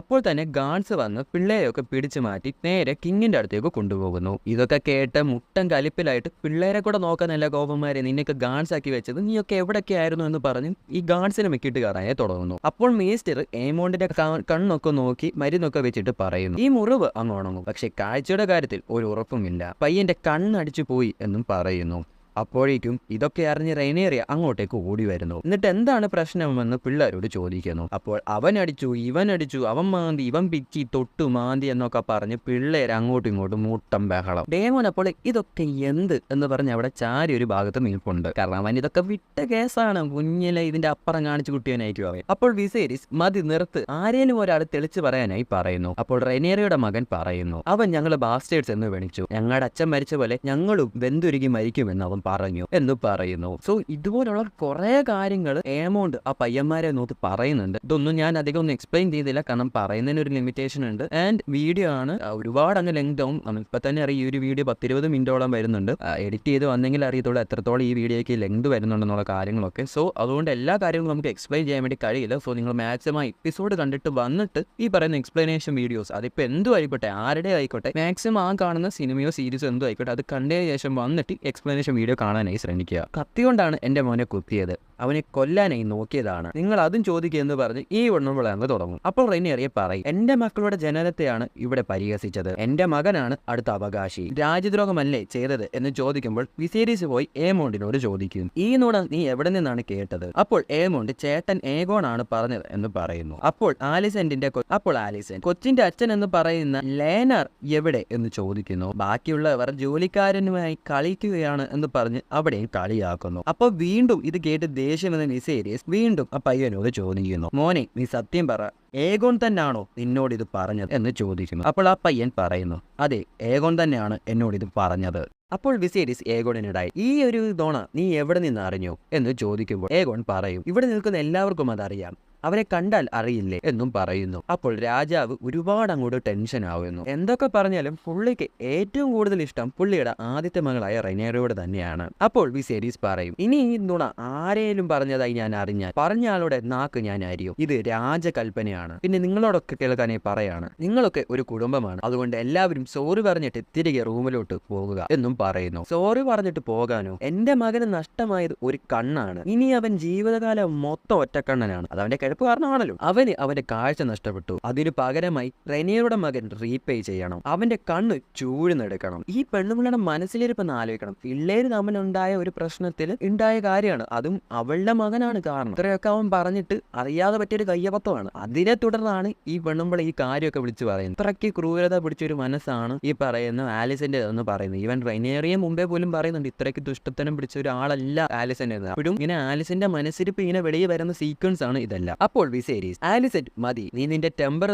അപ്പോൾ തന്നെ ഗാർഡ്സ് വന്ന് പിള്ളേരെയൊക്കെ പിടിച്ചു മാറ്റി നേരെ കിങ്ങിന്റെ അടുത്തേക്ക് കൊണ്ടുപോകുന്നു. ഇതൊക്കെ കേട്ട് മുട്ടൻ കലിപ്പിലായിട്ട് പിള്ളേരെ കൂടെ നോക്കാനല്ല കോപന്മാരെ നിന്നൊക്കെ ഗാർഡ്സ് ആക്കി വെച്ചത്, നീയൊക്കെ എവിടെയൊക്കെ ആയിരുന്നു എന്ന് പറഞ്ഞ് ഈ ഗാർഡ്സിനെ മെക്കിട്ട് കയറാനായി തുടങ്ങുന്നു. അപ്പോൾ മേസ്റ്റർ ഏമോണ്ടിന്റെ കണ്ണൊക്കെ നോക്കി മരുന്നൊക്കെ വെച്ചിട്ട് പറയുന്നു, ഈ മുറിവ് അങ്ങ് ഉണങ്ങും, പക്ഷെ കാഴ്ചയുടെ കാര്യത്തിൽ ഒരു ഉറപ്പുമില്ല, പയ്യന്റെ കണ്ണടിച്ചു പോയി എന്നും പറയുന്നു. അപ്പോഴേക്കും ഇതൊക്കെ അറിഞ്ഞ് റൈനേറിയ അങ്ങോട്ടേക്ക് ഓടി വരുന്നു. എന്നിട്ട് എന്താണ് പ്രശ്നമെന്ന് പിള്ളേരോട് ചോദിക്കുന്നു. അപ്പോൾ അവൻ അടിച്ചു, അവൻ മാന്തി, ഇവൻ പിച്ചി, തൊട്ടു മാന്തി എന്നൊക്കെ പറഞ്ഞ് പിള്ളേർ അങ്ങോട്ടും ഇങ്ങോട്ടും മൂട്ടം ബഹളം. ഡേമോൻ അപ്പോൾ ഇതൊക്കെ എന്ത് എന്ന് പറഞ്ഞ് അവിടെ ചാരി ഒരു ഭാഗത്ത് നിൽപ്പുണ്ട്. കാരണം അവൻ ഇതൊക്കെ വിട്ട കേസാണ്, കുഞ്ഞിലെ ഇതിന്റെ അപ്പുറം കാണിച്ചു കുട്ടിയനായിരിക്കും അവൻ. അപ്പോൾ വിസേരിസ് മതി നിർത്ത്, ആരേലും ഒരാൾ തെളിച്ചു പറയാനായി പറയുന്നു. അപ്പോൾ റൈനേറിയുടെ മകൻ പറയുന്നു, അവൻ ഞങ്ങൾ ബാസ്റ്റേഴ്സ് എന്ന് വിളിച്ചു, ഞങ്ങളുടെ അച്ഛൻ മരിച്ച പോലെ ഞങ്ങളും വെന്തുരുകി മരിക്കുമെന്ന് അവൻ പറഞ്ഞു എന്ന് പറയുന്നു. സോ ഇതുപോലുള്ള കുറെ കാര്യങ്ങൾ ഏമോണ്ട് ആ പയ്യന്മാരെ നോക്കി പറയുന്നുണ്ട്. ഇതൊന്നും ഞാൻ അധികം ഒന്നും എക്സ്പ്ലെയിൻ ചെയ്തില്ല, കാരണം പറയുന്നതിന് ഒരു ലിമിറ്റേഷൻ ഉണ്ട്. ആൻഡ് വീഡിയോ ആണ്, ഒരുപാട് അങ്ങ് ലെങ്ത് ആവും. ഇപ്പൊ തന്നെ അറിയാം ഈ ഒരു വീഡിയോ 10-20 മിനിറ്റോളം വരുന്നുണ്ട്. എഡിറ്റ് ചെയ്ത് വന്നെങ്കിൽ അറിയത്തുള്ളൂ എത്രത്തോളം ഈ വീഡിയോയ്ക്ക് ലെങ്ത് വരുന്നുണ്ടെന്നുള്ള കാര്യങ്ങളൊക്കെ. സോ അതുകൊണ്ട് എല്ലാ കാര്യങ്ങളും നമുക്ക് എക്സ്പ്ലെയിൻ ചെയ്യാൻ വേണ്ടി കഴിയില്ല. സോ നിങ്ങൾ മാക്സിമം എപ്പിസോഡ് കണ്ടിട്ട് വന്നിട്ട് ഈ പറയുന്ന എക്സ്പ്ലനേഷൻ വീഡിയോസ്, അതിപ്പോൾ എന്തും ആയിക്കോട്ടെ, ആരുടെ ആയിക്കോട്ടെ, മാക്സിമം ആ കാണുന്ന സിനിമയോ സീരീസോ എന്തോ ആയിക്കോട്ടെ, അത് കണ്ടതിന് ശേഷം വന്നിട്ട് എക്സ്പ്ലനേഷൻ വീഡിയോ കാണാനായി ശ്രമിക്കുക. കത്തി കൊണ്ടാണ് എൻ്റെ മോനെ കുത്തിയത്, അവനെ കൊല്ലാനായി നോക്കിയതാണ്, നിങ്ങൾ അതും ചോദിക്കുക എന്ന് പറഞ്ഞ് ഈ ഉണർവിളങ്ങ് തുടങ്ങും. അപ്പോൾ റെനിയറിയെ പറയും, എന്റെ മക്കളുടെ ജനനത്തെയാണ് ഇവിടെ പരിഹസിച്ചത്, എന്റെ മകനാണ് അടുത്ത അവകാശി, രാജ്യദ്രോഹമല്ലേ ചെയ്തത് എന്ന് ചോദിക്കുമ്പോൾ വിസേരിസ് പോയി ഏമോണ്ടിനോട് ചോദിക്കും, ഈ നുണ നീ എവിടെ നിന്നാണ് കേട്ടത്? അപ്പോൾ ഏമോണ്ട് ചേട്ടൻ ഏഗോൺ ആണ് പറഞ്ഞത് എന്ന് പറയുന്നു. അപ്പോൾ ആലിസൻ കൊച്ചിന്റെ അച്ഛൻ എന്ന് പറയുന്ന ലേനാർ എവിടെ എന്ന് ചോദിക്കുന്നു. ബാക്കിയുള്ളവർ ജോലിക്കാരനുമായി കളിക്കുകയാണ് എന്ന് പറഞ്ഞ് അവിടെയും കളിയാക്കുന്നു. അപ്പോൾ വീണ്ടും ഇത് കേട്ട് ദേഷ്യമെന്ന വിസേരിയസ് വീണ്ടും ആ പയ്യനോട് ചോദിക്കുന്നു, മോനെ നീ സത്യം പറ, ഏഗോൺ തന്നെയാണോ നിന്നോട് ഇത് പറഞ്ഞത് എന്ന് ചോദിക്കുന്നു. അപ്പോൾ ആ പയ്യൻ പറയുന്നു, അതെ, ഏഗോൺ തന്നെയാണ് എന്നോട് ഇത് പറഞ്ഞത്. അപ്പോൾ വിസേരിസ് ഏഗോണിനിടായി, ഈ ഒരു ദോണ നീ എവിടെ നിന്ന് അറിഞ്ഞു എന്ന് ചോദിക്കുമ്പോൾ ഏഗോൺ പറയും, ഇവിടെ നിൽക്കുന്ന എല്ലാവർക്കും അതറിയാം, അവരെ കണ്ടാൽ അറിയില്ലേ എന്നും പറയുന്നു. അപ്പോൾ രാജാവ് ഒരുപാട് അങ്ങോട്ട് ടെൻഷൻ ആവുന്നു. എന്തൊക്കെ പറഞ്ഞാലും പുള്ളിക്ക് ഏറ്റവും കൂടുതൽ ഇഷ്ടം പുള്ളിയുടെ ആദ്യത്തെ മകളായ റെനേറയോട് തന്നെയാണ്. അപ്പോൾ വിസേരിസ് പറയും, ഇനി ഈ നുണ ആരേലും പറഞ്ഞതായി ഞാൻ അറിഞ്ഞാൽ പറഞ്ഞ ആളുടെ നാക്ക് ഞാൻ അരിയും, ഇത് രാജകൽപ്പനയാണ്, പിന്നെ നിങ്ങളോടൊക്കെ കേൾക്കാനായി പറയാണ്, നിങ്ങളൊക്കെ ഒരു കുടുംബമാണ്, അതുകൊണ്ട് എല്ലാവരും സോറി പറഞ്ഞിട്ട് തിരികെ റൂമിലോട്ട് പോകുക എന്നും പറയുന്നു. സോറി പറഞ്ഞിട്ട് പോകാനോ? എന്റെ മകന് നഷ്ടമായത് ഒരു കണ്ണാണ്, ഇനി അവൻ ജീവിതകാലം മൊത്തം ഒറ്റക്കണ്ണനാണ്, അതവന്റെ വിശപ്പ് കാരണമാണല്ലോ. അവന് അവന്റെ കാഴ്ച നഷ്ടപ്പെട്ടു. അതിനു പകരമായി റെനിയറുടെ മകൻ റീപേ ചെയ്യണം. അവന്റെ കണ്ണ് ചൂഴ്ന്നെടുക്കണം. ഈ പെണ്ണുമുള്ളയുടെ മനസ്സിലിരിപ്പെന്ന് ആലോചിക്കണം. പിള്ളേര് തമ്മിലുണ്ടായ ഒരു പ്രശ്നത്തിൽ ഉണ്ടായ കാര്യമാണ്. അതും അവളുടെ മകനാണ് കാരണം. ഇത്രയൊക്കെ അവൻ പറഞ്ഞിട്ട് അറിയാതെ പറ്റിയൊരു കയ്യബദ്ധമാണ്. അതിനെ തുടർന്നാണ് ഈ പെണ്ണുമ്പോൾ ഈ കാര്യമൊക്കെ വിളിച്ചു പറയുന്നത്. ഇത്രയ്ക്ക് ക്രൂരത പിടിച്ചൊരു മനസ്സാണ് ഈ പറയുന്ന ആലിസിന്റെ എന്ന് പറയുന്നത്. ഈവൻ റെനിയറിയെ മുമ്പേ പോലും പറയുന്നുണ്ട് ഇത്രയ്ക്ക് ദുഷ്ടത്തനം പിടിച്ച ഒരാളല്ല ആലിസന്റെ. അപ്പോഴും ഇങ്ങനെ ആലിസിന്റെ മനസ്സിരിപ്പ് ഇങ്ങനെ വെളിയിൽ വരുന്ന സീക്വൻസ് ആണ് ഇതെല്ലാം. അപ്പോൾ വിസേരീസ് ആലിസൻ മതി, നീ നിന്റെ ടെമ്പർ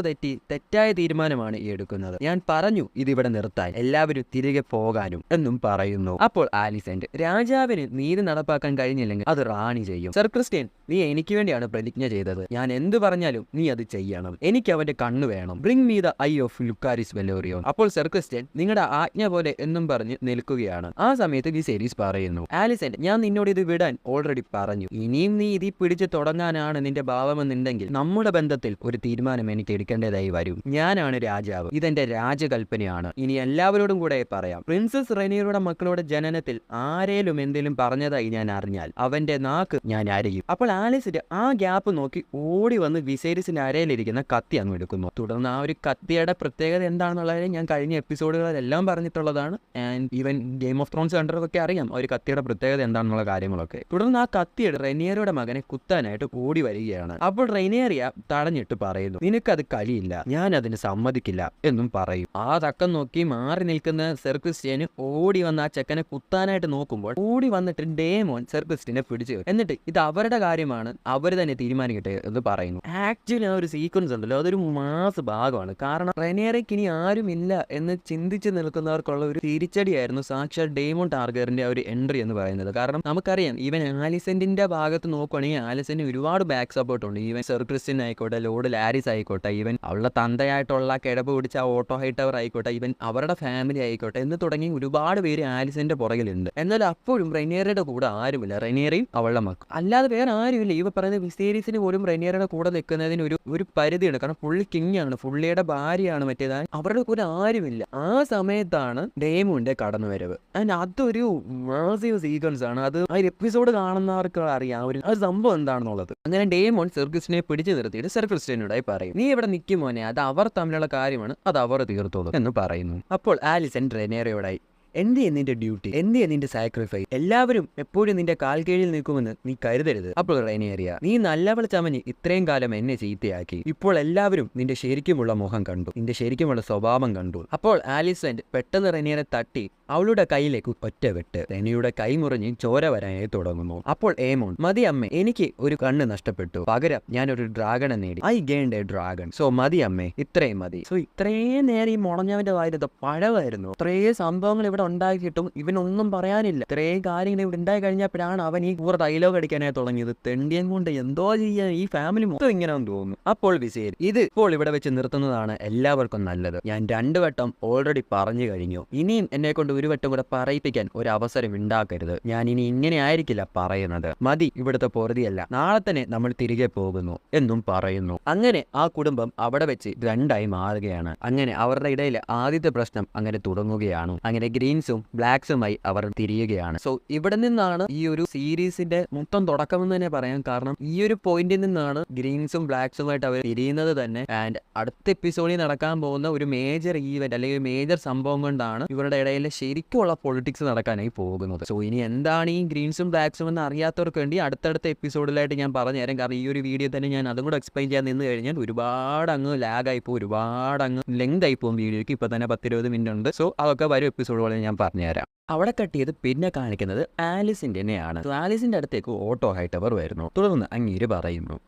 തെറ്റായ തീരുമാനമാണ് ഈ എടുക്കുന്നത്. ഞാൻ പറഞ്ഞു ഇതിവിടെ നിർത്താൻ, എല്ലാവരും തിരികെ പോകാനും എന്നും പറയുന്നു. അപ്പോൾ ആലിസന്റ്, രാജാവിന് നീതി നടപ്പാക്കാൻ കഴിഞ്ഞില്ലെങ്കിൽ അത് റാണി ചെയ്യും. സർ ക്രിസ്റ്റ്യൻ, നീ എനിക്ക് വേണ്ടിയാണ് പ്രതിജ്ഞ ചെയ്തത്. ഞാൻ എന്ത് പറഞ്ഞാലും നീ അത് ചെയ്യണം. എനിക്ക് അവന്റെ കണ്ണ് വേണം. Bring me the eye of Lucerys Velaryon. അപ്പോൾ സർ ക്രിസ്റ്റ്യൻ നിങ്ങളുടെ ആജ്ഞ പോലെ എന്നും പറഞ്ഞ് നിൽക്കുകയാണ്. ആ സമയത്ത് വിസേരീസ് പറയുന്നു, ആലിസന്റ്, ഞാൻ നിന്നോട് ഇത് വിടാൻ ഓൾറെഡി പറഞ്ഞു. ഇനിയും നീ ഇതിൽ പിടിച്ച് തുടങ്ങാനാണ് നിന്റെ ഭാവമെന്നുണ്ടെങ്കിൽ നമ്മുടെ ബന്ധത്തിൽ ഒരു തീരുമാനം എനിക്ക് എടുക്കേണ്ടതായി വരും. ഞാനാണ് രാജാവ്, ഇതെന്റെ രാജകൽപ്പനയാണ്. ഇനി എല്ലാവരോടും കൂടെ പറയാം, പ്രിൻസസ് റെനിയറുടെ മക്കളുടെ ജനനത്തിൽ ആരേലും എന്തെങ്കിലും പറഞ്ഞതായി ഞാൻ അറിഞ്ഞാൽ അവന്റെ നാക്ക് ഞാൻ അരയും. അപ്പോൾ ആലിസിന്റെ ആ ഗ്യാപ്പ് നോക്കി ഓടി വന്ന് വിസേരീസിന്റെ അരയിലിരിക്കുന്ന കത്തി അങ്ങ് എടുക്കുന്നു. തുടർന്ന് ആ ഒരു കത്തിയുടെ പ്രത്യേകത എന്താണെന്നുള്ളത് ഞാൻ കഴിഞ്ഞ എപ്പിസോഡുകളിലെല്ലാം പറഞ്ഞിട്ടുള്ളതാണ്. And even Game of Thrones കണ്ടവർക്കൊക്കെ അറിയാം ഒരു കത്തിയുടെ പ്രത്യേകത എന്താണെന്നുള്ള കാര്യങ്ങളൊക്കെ. തുടർന്ന് ആ കത്തിയുടെ റെനിയറുടെ മകനെ കുത്താനായിട്ട് ഓടി വരികയാണ്. അപ്പോൾ റെനിയറിയ തടഞ്ഞിട്ട് പറയുന്നു, നിനക്കത് കഴിയില്ല, ഞാൻ അതിന് സമ്മതിക്കില്ല എന്നും പറയും. ആ തക്കം നോക്കി മാറി നിൽക്കുന്ന സർ ക്രിസ്റ്റ്യന് ഓടി വന്ന് ആ ചെക്കനെ കുത്താനായിട്ട് നോക്കുമ്പോൾ ഓടി വന്നിട്ട് ഡേമോൻ സർ ക്രിസ്റ്റ്യനെ പിടിച്ചു. എന്നിട്ട് ഇത് അവരുടെ കാര്യമാണ്, അവർ തന്നെ തീരുമാനിക്കട്ടെ എന്ന് പറയുന്നു. ആക്ച്വലി ആ ഒരു സീക്വൻസ് ഉണ്ടല്ലോ, അതൊരു മാസ് ഭാഗമാണ്. കാരണം റെനിയറയ്ക്ക് ഇനി ആരുമില്ല എന്ന് ചിന്തിച്ച് നിൽക്കുന്നവർക്കുള്ള ഒരു തിരിച്ചടിയായിരുന്നു സാക്ഷാൽ ഡേമോൺ ടാർഗറിന്റെ ഒരു എൻട്രി എന്ന് പറയുന്നത്. കാരണം നമുക്കറിയാം ഈവൻ ആലിസെന്റിന്റെ ഭാഗത്ത് നോക്കുകയാണെങ്കിൽ ആലിസെന്റ് ഒരുപാട് ബാക്ക് സപ്പോർട്ട് ഉണ്ട്. ഈവൻ സർ ക്രിസ്റ്റ്യൻ ആയിക്കോട്ടെ, ലോർഡ് ലാരിസ് ആയിക്കോട്ടെ, ഈവൻ അവളുടെ തന്തയായിട്ടുള്ള കിടപ്പ് പിടിച്ച ഓട്ടോ ഹൈറ്റവർ ആയിക്കോട്ടെ, ഈവൻ അവരുടെ ഫാമിലി ആയിക്കോട്ടെ എന്ന് തുടങ്ങി ഒരുപാട് പേര് ആലിസന്റെ പുറകിലുണ്ട്. എന്നാൽ അപ്പോഴും റെനിയറുടെ കൂടെ ആരുമില്ല, റെനിയറയും അവളുടെ മക്കൾ അല്ലാതെ വേറെ ആരുമില്ല. ഇവ പറയുന്ന വിസേരീസിന് പോലും റെനിയറുടെ കൂടെ നിൽക്കുന്നതിന് ഒരു പരിധിയുണ്ട്. കാരണം പുള്ളി കിങ് ആണ്, പുള്ളിയുടെ ഭാര്യയാണ് മറ്റേതായി, അവരുടെ കൂടെ ആരുമില്ല. ആ സമയത്താണ് ഡേമോന്റെ കടന്നുവരവ്. ആൻഡ് അതൊരു മാസീവ് സീക്വൻസ് ആണ്. അത് ആ എപ്പിസോഡ് കാണുന്നവർക്ക് അറിയാം ഒരു സംഭവം എന്താണെന്നുള്ളത്. അങ്ങനെ ഡേമോൺ സർ ക്രിസ്റ്റ്യനെ പിടിച്ചു നിർത്തിയിട്ട് സർ ക്രിസ്റ്റ്യനോടായി പറയും, നീ ഇവിടെ നിൽക്കും മോനെ, അത് അവർ തമ്മിലുള്ള കാര്യമാണ്, അത് അവർ തീർത്തോളൂ എന്ന് പറയുന്നു. അപ്പോൾ ആലിസൻ റെനിയറയോടായി, എന്ത് നിന്റെ ഡ്യൂട്ടി, എന്ത് നിന്റെ സാക്രിഫൈസ്, എല്ലാവരും എപ്പോഴും നിന്റെ കാൽ കീഴിൽ നിൽക്കുമെന്ന് നീ കരുതരുത്. അപ്പോൾ റെനിയറിയ, നീ നല്ലവൾ ചമഞ്ഞ് ഇത്രയും കാലം എന്നെ ചീത്തയാക്കി, ഇപ്പോൾ എല്ലാവരും നിന്റെ ശരിക്കുമുള്ള മുഖം കണ്ടു, നിന്റെ ശരിക്കുമുള്ള സ്വഭാവം കണ്ടു. അപ്പോൾ ആലിസന്റ് പെട്ടെന്ന് റെനിയറെ തട്ടി അവളുടെ കൈയിലേക്ക് ഒറ്റ വെട്ട്. റെനിയുടെ കൈ മുറിഞ്ഞ് ചോര വരാനായി തുടങ്ങുന്നു. അപ്പോൾ ഏമോൺ, മതി അമ്മേ, എനിക്ക് ഒരു കണ്ണ് നഷ്ടപ്പെട്ടു, പകരം ഞാനൊരു ഡ്രാഗണെ നേടി, I gained A dragon, so മതി അമ്മേ, ഇത്രയും മതി. സോ ഇത്രയും നേരം ഈ മുളഞ്ഞവന്റെ വായിരുന്നത് പഴമായിരുന്നു. ഇത്രയും സംഭവങ്ങൾ ഇവിടെ ഉണ്ടാക്കിയിട്ടും ഇവനൊന്നും പറയാനില്ല. ഇത്രയും കാര്യങ്ങൾ ഇവിടെ ഉണ്ടായി കഴിഞ്ഞപ്പോഴാണ് അവൻ ഈ കൂറ ഡയലോഗ് അടിക്കാനായി തുടങ്ങിയത്. തെണ്ടിയം കൊണ്ട് എന്തോ ചെയ്യാൻ ഈ ഫാമിലി മൊത്തം ഇങ്ങനെയാണെന്ന് തോന്നുന്നു. അപ്പോൾ വിസേരി, ഇത് ഇപ്പോൾ ഇവിടെ വെച്ച് നിർത്തുന്നതാണ് എല്ലാവർക്കും നല്ലത്. ഞാൻ 2 വട്ടം ഓൾറെഡി പറഞ്ഞു കഴിഞ്ഞു. ഇനിയും എന്നെ കൊണ്ട് ഒരു വട്ടം കൂടെ പറയിപ്പിക്കാൻ ഒരു അവസരം ഉണ്ടാക്കരുത്. ഞാൻ ഇനി ഇങ്ങനെ ആയിരിക്കില്ല പറയുന്നത്. മതി ഇവിടുത്തെ പൊറുതിയല്ല, നാളെ തന്നെ നമ്മൾ തിരികെ പോകുന്നു എന്നും പറയുന്നു. അങ്ങനെ ആ കുടുംബം അവിടെ വെച്ച് 2ആയി മാറുകയാണ്. അങ്ങനെ അവരുടെ ഇടയിൽ ആദ്യത്തെ പ്രശ്നം അങ്ങനെ തുടങ്ങുകയാണ്. അങ്ങനെ ഗ്രീൻസും ബ്ലാക്സുമായി അവർ തിരിയുകയാണ്. സോ ഇവിടെ നിന്നാണ് ഈ ഒരു സീരീസിന്റെ മൊത്തം തുടക്കമെന്ന് തന്നെ പറയാം. കാരണം ഈ ഒരു പോയിന്റിൽ നിന്നാണ് ഗ്രീൻസും ബ്ലാക്സുമായിട്ട് അവർ തിരിയുന്നത് തന്നെ. ആൻഡ് അടുത്ത എപ്പിസോഡിൽ നടക്കാൻ പോകുന്ന ഒരു മേജർ ഈവന്റ് അല്ലെങ്കിൽ മേജർ സംഭവം കൊണ്ടാണ് ഇവരുടെ ഇടയിൽ ശരിക്കുമുള്ള പൊളിറ്റിക്സ് നടക്കാനായി പോകുന്നത്. സോ ഇനി എന്താണ് ഈ ഗ്രീൻസും ബ്ലാക്സും എന്ന് അറിയാത്തവർക്ക് വേണ്ടി അടുത്തടുത്ത എപ്പിസോഡിലായിട്ട് ഞാൻ പറഞ്ഞുതരാം. കാരണം ഈ ഒരു വീഡിയോ തന്നെ ഞാൻ അതും കൂടെ എക്സ്പ്ലെയിൻ ചെയ്യാൻ നിന്ന് കഴിഞ്ഞാൽ ഒരുപാട് അങ്ങ് ലാഗായി പോകും, ഒരുപാട് അങ്ങ് ലെങ്ത് ആയി പോകും വീഡിയോക്ക്. ഇപ്പൊ തന്നെ 10-20 മിനിറ്റ് ഉണ്ട്. സോ അതൊക്കെ വരും എപ്പിസോഡുകളിൽ ഞാൻ പറഞ്ഞുതരാം. അവിടെ കട്ട് ചെയ്ത് പിന്നെ കാണിക്കുന്നത് ആലിസിന്റെ തന്നെയാണ്. ആലിസിന്റെ അടുത്തേക്ക് ഓട്ടോ ഹൈറ്റവർ വരുന്നു. തുടർന്ന് അങ്ങേര് പറയുന്നു,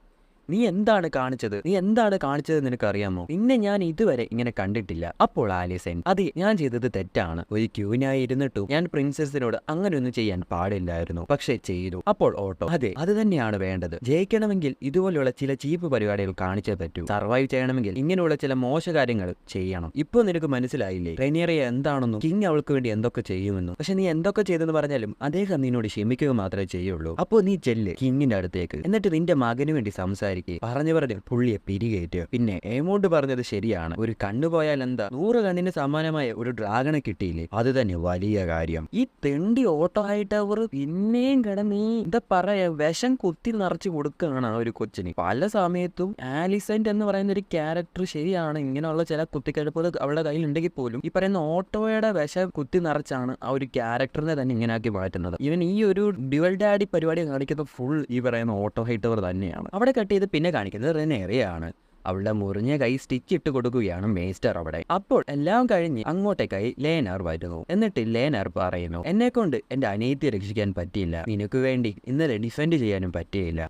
നീ എന്താണ് കാണിച്ചത് നിനക്കറിയാമോ? നിന്നെ ഞാൻ ഇതുവരെ ഇങ്ങനെ കണ്ടിട്ടില്ല. അപ്പോൾ ആലിസൻ, അതെ, ഞാൻ ചെയ്തത് തെറ്റാണ്. ഒരു ക്യൂനായി ഇരുന്നിട്ടും ഞാൻ പ്രിൻസസിനോട് അങ്ങനെയൊന്നും ചെയ്യാൻ പാടില്ലായിരുന്നു, പക്ഷെ ചെയ്തു. അപ്പോൾ ഓട്ടോ, അതെ, അത് തന്നെയാണ് വേണ്ടത്. ജയിക്കണമെങ്കിൽ ഇതുപോലെയുള്ള ചില ചീപ്പ് പരിപാടികൾ കാണിച്ചേ പറ്റൂ. സർവൈവ് ചെയ്യണമെങ്കിൽ ഇങ്ങനെയുള്ള ചില മോശ കാര്യങ്ങൾ ചെയ്യണം. ഇപ്പൊ നിനക്ക് മനസ്സിലായില്ലേ റെനിയറിയ എന്താണെന്നും കിങ് അവൾക്ക് വേണ്ടി എന്തൊക്കെ ചെയ്യുമെന്നും? പക്ഷെ നീ എന്തൊക്കെ ചെയ്തെന്ന് പറഞ്ഞാലും അദ്ദേഹം നിന്നോട് ക്ഷമിക്കുക മാത്രമേ ചെയ്യുള്ളൂ. അപ്പോൾ നീ ചെല്ല് കിങ്ങിന്റെ അടുത്തേക്ക്, എന്നിട്ട് നിന്റെ മകന് വേണ്ടി സംസാരിക്കും. സംസാരിക്കുക പറഞ്ഞു പുള്ളിയെ പിരികേറ്റുക. പിന്നെ എമൗണ്ട് പറഞ്ഞത് ശരിയാണ്, ഒരു കണ്ണു പോയാൽ എന്താ, 100 കണ്ണിന് സമാനമായ ഒരു ഡ്രാഗണെ കിട്ടിയില്ലേ, അത് തന്നെ വലിയ കാര്യം. ഈ തെണ്ടി ഓട്ടോ ഹൈടവർ പിന്നെയും കിടന്ന് എന്താ പറയാ വിഷം കുത്തി നിറച്ച് കൊടുക്കുകയാണ് ആ ഒരു കൊച്ചിന്. പല സമയത്തും ആലിസന്റ് എന്ന് പറയുന്ന ഒരു ക്യാരക്ടർ ശരിയാണ്, ഇങ്ങനെയുള്ള ചില കുത്തിക്കഴിപ്പുകൾ അവളുടെ കയ്യിൽ ഉണ്ടെങ്കിൽ പോലും ഈ പറയുന്ന ഓട്ടോയുടെ വിഷം കുത്തി നിറച്ചാണ് ആ ഒരു ക്യാരക്ടറിനെ തന്നെ ഇങ്ങനെയാക്കി മാറ്റുന്നത്. ഇവൻ ഈ ഒരു ഡ്യുവൽ ഡാഡി പരിപാടി കാണിക്കുന്നത് ഫുൾ ഈ പറയുന്ന ഓട്ടോ ഹൈടവർ തന്നെയാണ്. അവിടെ കട്ട് ചെയ്ത് പിന്നെ കാണിക്കുന്നത് റെനേറിയാണ്. അവളുടെ മുറിഞ്ഞ കൈ സ്റ്റിച്ച് ഇട്ട് കൊടുക്കുകയാണ് മേസ്റ്റർ അവിടെ. അപ്പോൾ എല്ലാം കഴിഞ്ഞ് അങ്ങോട്ടേക്കായി ലേനാർ വരുന്നു. എന്നിട്ട് ലേനാർ പറയുന്നു, എന്നെ കൊണ്ട് എന്റെ അനിയത്തിയെ രക്ഷിക്കാൻ പറ്റിയില്ല, നിനക്ക് വേണ്ടി ഇന്നലെ ഡിഫെൻഡ് ചെയ്യാനും പറ്റിയില്ല,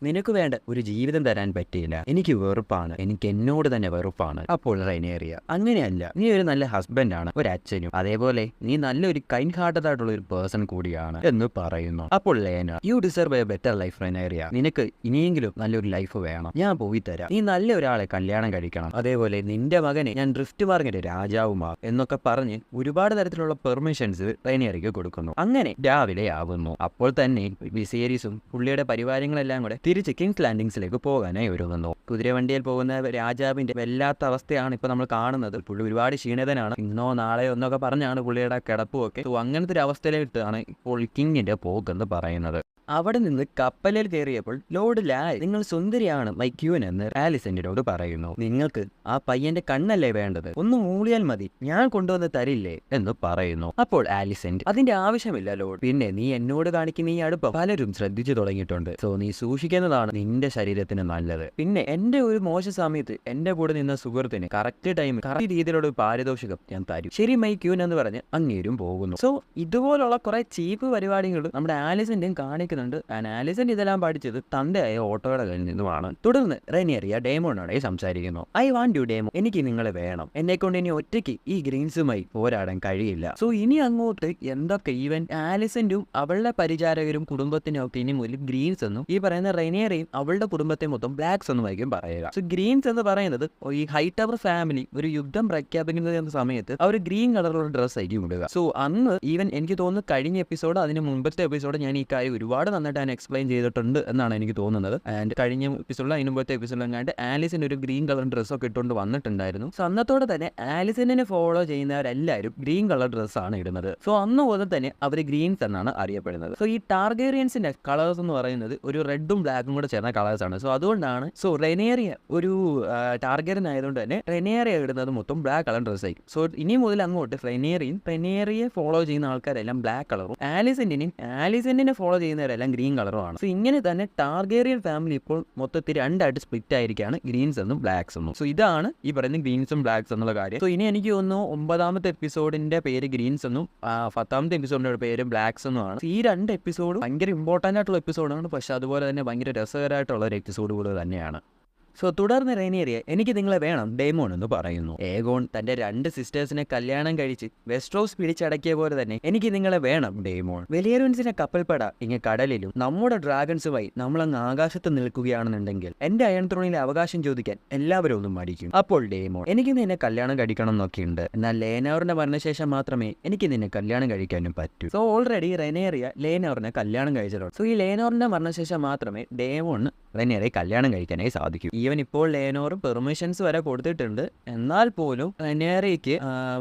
നിനക്ക് വേണ്ട ഒരു ജീവിതം തരാൻ പറ്റിയില്ല, എനിക്ക് വെറുപ്പാണ്, എനിക്ക് എന്നോട് തന്നെ വെറുപ്പാണ്. അപ്പോൾ റൈനേറിയ, അങ്ങനെയല്ല, നീ ഒരു നല്ല ഹസ്ബൻഡ് ആണ്, ഒരു അച്ഛനും, അതേപോലെ നീ നല്ലൊരു കൈൻഡ് ഹാർട്ടഡ് ആയിട്ടുള്ള ഒരു പേഴ്സൺ കൂടിയാണ് എന്ന് പറയുന്നു. അപ്പോൾ Laenor, you deserve a better life Rhaenyra, നിനക്ക് ഇനിയെങ്കിലും നല്ലൊരു ലൈഫ് വേണം, ഞാൻ പോയി തരാം, നീ നല്ല ഒരാളെ കല്യാണം കഴിക്കണം, അതേപോലെ നിന്റെ മകനെ ഞാൻ ഡ്രിഫ്റ്റ് മാർഗിന്റെ രാജാവുമാ എന്നൊക്കെ പറഞ്ഞ് ഒരുപാട് തരത്തിലുള്ള പെർമിഷൻസ് റൈനേറിയക്ക് കൊടുക്കുന്നു. അങ്ങനെ രാവിലെ ആവുന്നു. അപ്പോൾ തന്നെ വിസേരിസും പുള്ളിയുടെ പരിവാരങ്ങളെല്ലാം കൂടെ തിരിച്ച് കിങ്സ് ലാൻഡിങ്സിലേക്ക് പോകാനായി ഒരുങ്ങുന്നു. കുതിരവണ്ടിയിൽ പോകുന്ന രാജാവിന്റെ വല്ലാത്ത അവസ്ഥയാണ് ഇപ്പൊ നമ്മൾ കാണുന്നത്. പുള്ളി ഒരുപാട് ക്ഷീണിതനാണ്, ഇന്നോ നാളെയോ എന്നൊക്കെ പറഞ്ഞാണ് പുള്ളിയുടെ കിടപ്പും ഒക്കെ. അങ്ങനത്തെ ഒരു അവസ്ഥയിലിട്ടാണ് ഇപ്പോൾ കിങ്ങിന്റെ പോക്കെന്ന് പറയുന്നത്. അവിടെ നിന്ന് കപ്പലിൽ കയറിയപ്പോൾ ലോർഡ് ലാൽ, നിങ്ങൾ സുന്ദരിയാണ് മൈക്യൂൻ എന്ന് ആലിസന്റിനോട് പറയുന്നു. നിങ്ങൾക്ക് ആ പയ്യന്റെ കണ്ണല്ലേ വേണ്ടത്, ഒന്ന് മൂളിയാൽ മതി, ഞാൻ കൊണ്ടുവന്ന് തരില്ലേ എന്ന് പറയുന്നു. അപ്പോൾ ആലിസന്റ്, അതിന്റെ ആവശ്യമില്ല ലോർഡ്, പിന്നെ നീ എന്നോട് കാണിക്കുന്ന ഈ അടുപ്പം പലരും ശ്രദ്ധിച്ചു തുടങ്ങിയിട്ടുണ്ട്, സോ നീ സൂക്ഷിക്കുന്നതാണ് നിന്റെ ശരീരത്തിന് നല്ലത്. പിന്നെ എന്റെ ഒരു മോശ സമയത്ത് എന്റെ കൂടെ നിന്ന സുഹൃത്തിന് കറക്റ്റ് ടൈം കറക്റ്റ് രീതിയിലുള്ള പാരിതോഷികം ഞാൻ തരും. ശരി മൈക്യൂൻ എന്ന് പറഞ്ഞ് അങ്ങേരും പോകുന്നു. സോ ഇതുപോലുള്ള കുറെ ചീപ്പ് പരിപാടികൾ നമ്മുടെ ആലിസന്റും കാണിക്കുന്നു. ആലിസന്റ് ഇതെല്ലാം പഠിച്ചത് തന്റെയായ ഓട്ടോയുടെ കയ്യിൽ നിന്നുമാണ്. തുടർന്ന് റെനേറിയ ഡേമോനോടെ സംസാരിക്കുന്നു. ഐ വാണ്ട് യു ഡേമോ, എനിക്ക് നിങ്ങളെ വേണം, എന്നെ കൊണ്ട് ഇനി ഒറ്റയ്ക്ക് ഈ ഗ്രീൻസുമായി പോരാടാൻ കഴിയില്ല. സോ ഇനി അങ്ങോട്ട് എന്തൊക്കെ ഈവൻ ആലിസന്റും അവളുടെ പരിചാരകരും കുടുംബത്തിനും ഒക്കെ ഇനി മുതൽ ഗ്രീൻസ് എന്നും ഈ പറയുന്ന റെനേറിയും അവളുടെ കുടുംബത്തെ മൊത്തം ബ്ലാക്സ് എന്നുമായിരിക്കും പറയുക. സോ ഗ്രീൻസ് എന്ന് പറയുന്നത് ഈ ഹൈടവർ ഫാമിലി ഒരു യുദ്ധം പ്രഖ്യാപിക്കുന്ന സമയത്ത് അവർ ഗ്രീൻ കളറുള്ള ഡ്രസ് ആയിരിക്കും ഇടുക. സോ അന്ന് ഈവൻ എനിക്ക് തോന്നുന്നു കഴിഞ്ഞ എപ്പിസോഡ് അതിന് മുമ്പത്തെ എപ്പിസോഡ് ഞാൻ ഈ കാര്യം ഒരുപാട് നന്നായിട്ട് ഞാൻ എക്സ്പ്ലെയിൻ ചെയ്തിട്ടുണ്ട് എന്നാണ് എനിക്ക് തോന്നുന്നത്. ആൻഡ് കഴിഞ്ഞ എപ്പിസോഡിൽ അതിന് മുമ്പത്തെ എപ്പിസോഡിലെങ്ങാണ്ട് ആലിസിന് ഒരു ഗ്രീൻ കളർ ഡ്രസ്സൊക്കെ ഇട്ടുകൊണ്ട് വന്നിട്ടുണ്ടായിരുന്നു. സോ അന്നത്തോടെ തന്നെ ആലിസിനെ ഫോളോ ചെയ്യുന്നവരെല്ലാവരും ഗ്രീൻ കളർ ഡ്രസ്സാണ് ഇടുന്നത്. സോ അന്ന് മുതൽ തന്നെ അവർ ഗ്രീൻസ് എന്നാണ് അറിയപ്പെടുന്നത്. സോ ഈ ടാർഗേറിയൻസിന്റെ കളേഴ്സ് എന്ന് പറയുന്നത് ഒരു റെഡും ബ്ലാക്കും കൂടെ ചേർന്ന കളേഴ്സ് ആണ്. സോ അതുകൊണ്ടാണ് റെനേറിയ ഒരു ടാർഗേറിയൻ ആയതുകൊണ്ട് തന്നെ റെനേറിയ ഇടുന്നത് മൊത്തം ബ്ലാക്ക് കളർ ഡ്രസ് ആയിരിക്കും. സോ ഇനി മുതൽ അങ്ങോട്ട് റെനേറിയെ ഫോളോ ചെയ്യുന്ന ആൾക്കാരെല്ലാം ബ്ലാക്ക് കളറും ആലിസെന്റിനെ ഫോളോ ചെയ്യുന്നവരെല്ലാം ഗ്രീൻ കളറുമാണ്. സോ ഇങ്ങനെ തന്നെ ടാർഗേറിയൻ ഫാമിലി ഇപ്പോൾ മൊത്തത്തിൽ രണ്ടായിട്ട് സ്പ്ലിറ്റ് ആയിരിക്കുകയാണ്, ഗ്രീൻസ് എന്നും ബ്ലാക്സ് എന്നും. സോ ഇതാണ് ഈ പറയുന്ന ഗ്രീൻസും ബ്ലാക്സ് എന്നുള്ള കാര്യം. സോ ഇനി എനിക്ക് തോന്നുന്നു 9ാമത്തെ എപ്പിസോഡിന്റെ പേര് ഗ്രീൻസ് എന്നും 10ാമത്തെ എപ്പിസോഡിന്റെ പേര് ബ്ലാക്സ് എന്നുമാണ്. ഈ 2 എപ്പിസോഡും ഭയങ്കര ഇമ്പോർട്ടൻ്റ് ആയിട്ടുള്ള എപ്പിസോഡാണ്, പക്ഷെ അതുപോലെ തന്നെ ഭയങ്കര രസകരമായിട്ടുള്ള ഒരു എപ്പിസോഡുകൾ തന്നെയാണ്. സോ തുടർന്ന് റെനേറിയ, എനിക്ക് നിങ്ങളെ വേണം ഡേമോൺ എന്ന് പറയുന്നു. ഏഗോൺ തന്റെ 2 സിസ്റ്റേഴ്സിനെ കല്യാണം കഴിച്ച് വെസ്ട്രോസ് പിടിച്ചടക്കിയ പോലെ തന്നെ എനിക്ക് നിങ്ങളെ വേണം ഡേമോൺ. വെലിയറൂൻസിന്റെ കപ്പൽപ്പട ഇങ്ങ് കടലിലും നമ്മുടെ ഡ്രാഗൺസുമായി നമ്മളങ്ങ് ആകാശത്ത് നിൽക്കുകയാണെന്നുണ്ടെങ്കിൽ എന്റെ അയൺ ത്രോണിലെ അവകാശം ചോദിക്കാൻ എല്ലാവരും ഒന്നും മടിക്കും. അപ്പോൾ ഡേമോൺ, എനിക്ക് നിന്നെ കല്യാണം കഴിക്കണം എന്നൊക്കെയുണ്ട്, എന്നാൽ ലേനോറിന്റെ മരണശേഷം മാത്രമേ എനിക്ക് നിന്നെ കല്യാണം കഴിക്കാനും പറ്റൂ. സോ ഓൾറെഡി റെനേറിയ ലേനോറിനെ കല്യാണം കഴിച്ചിട്ടുണ്ട്. സോ ഈ ലേനോറിന്റെ മരണശേഷം മാത്രമേ ഡേമോണിന് റെനേറിയെ കല്യാണം കഴിക്കാനായി സാധിക്കൂ. ഈവൻ ഇപ്പോൾ ലേനോർ പെർമിഷൻസ് വരെ കൊടുത്തിട്ടുണ്ട്, എന്നാൽ പോലും റെനേറിയയ്ക്ക്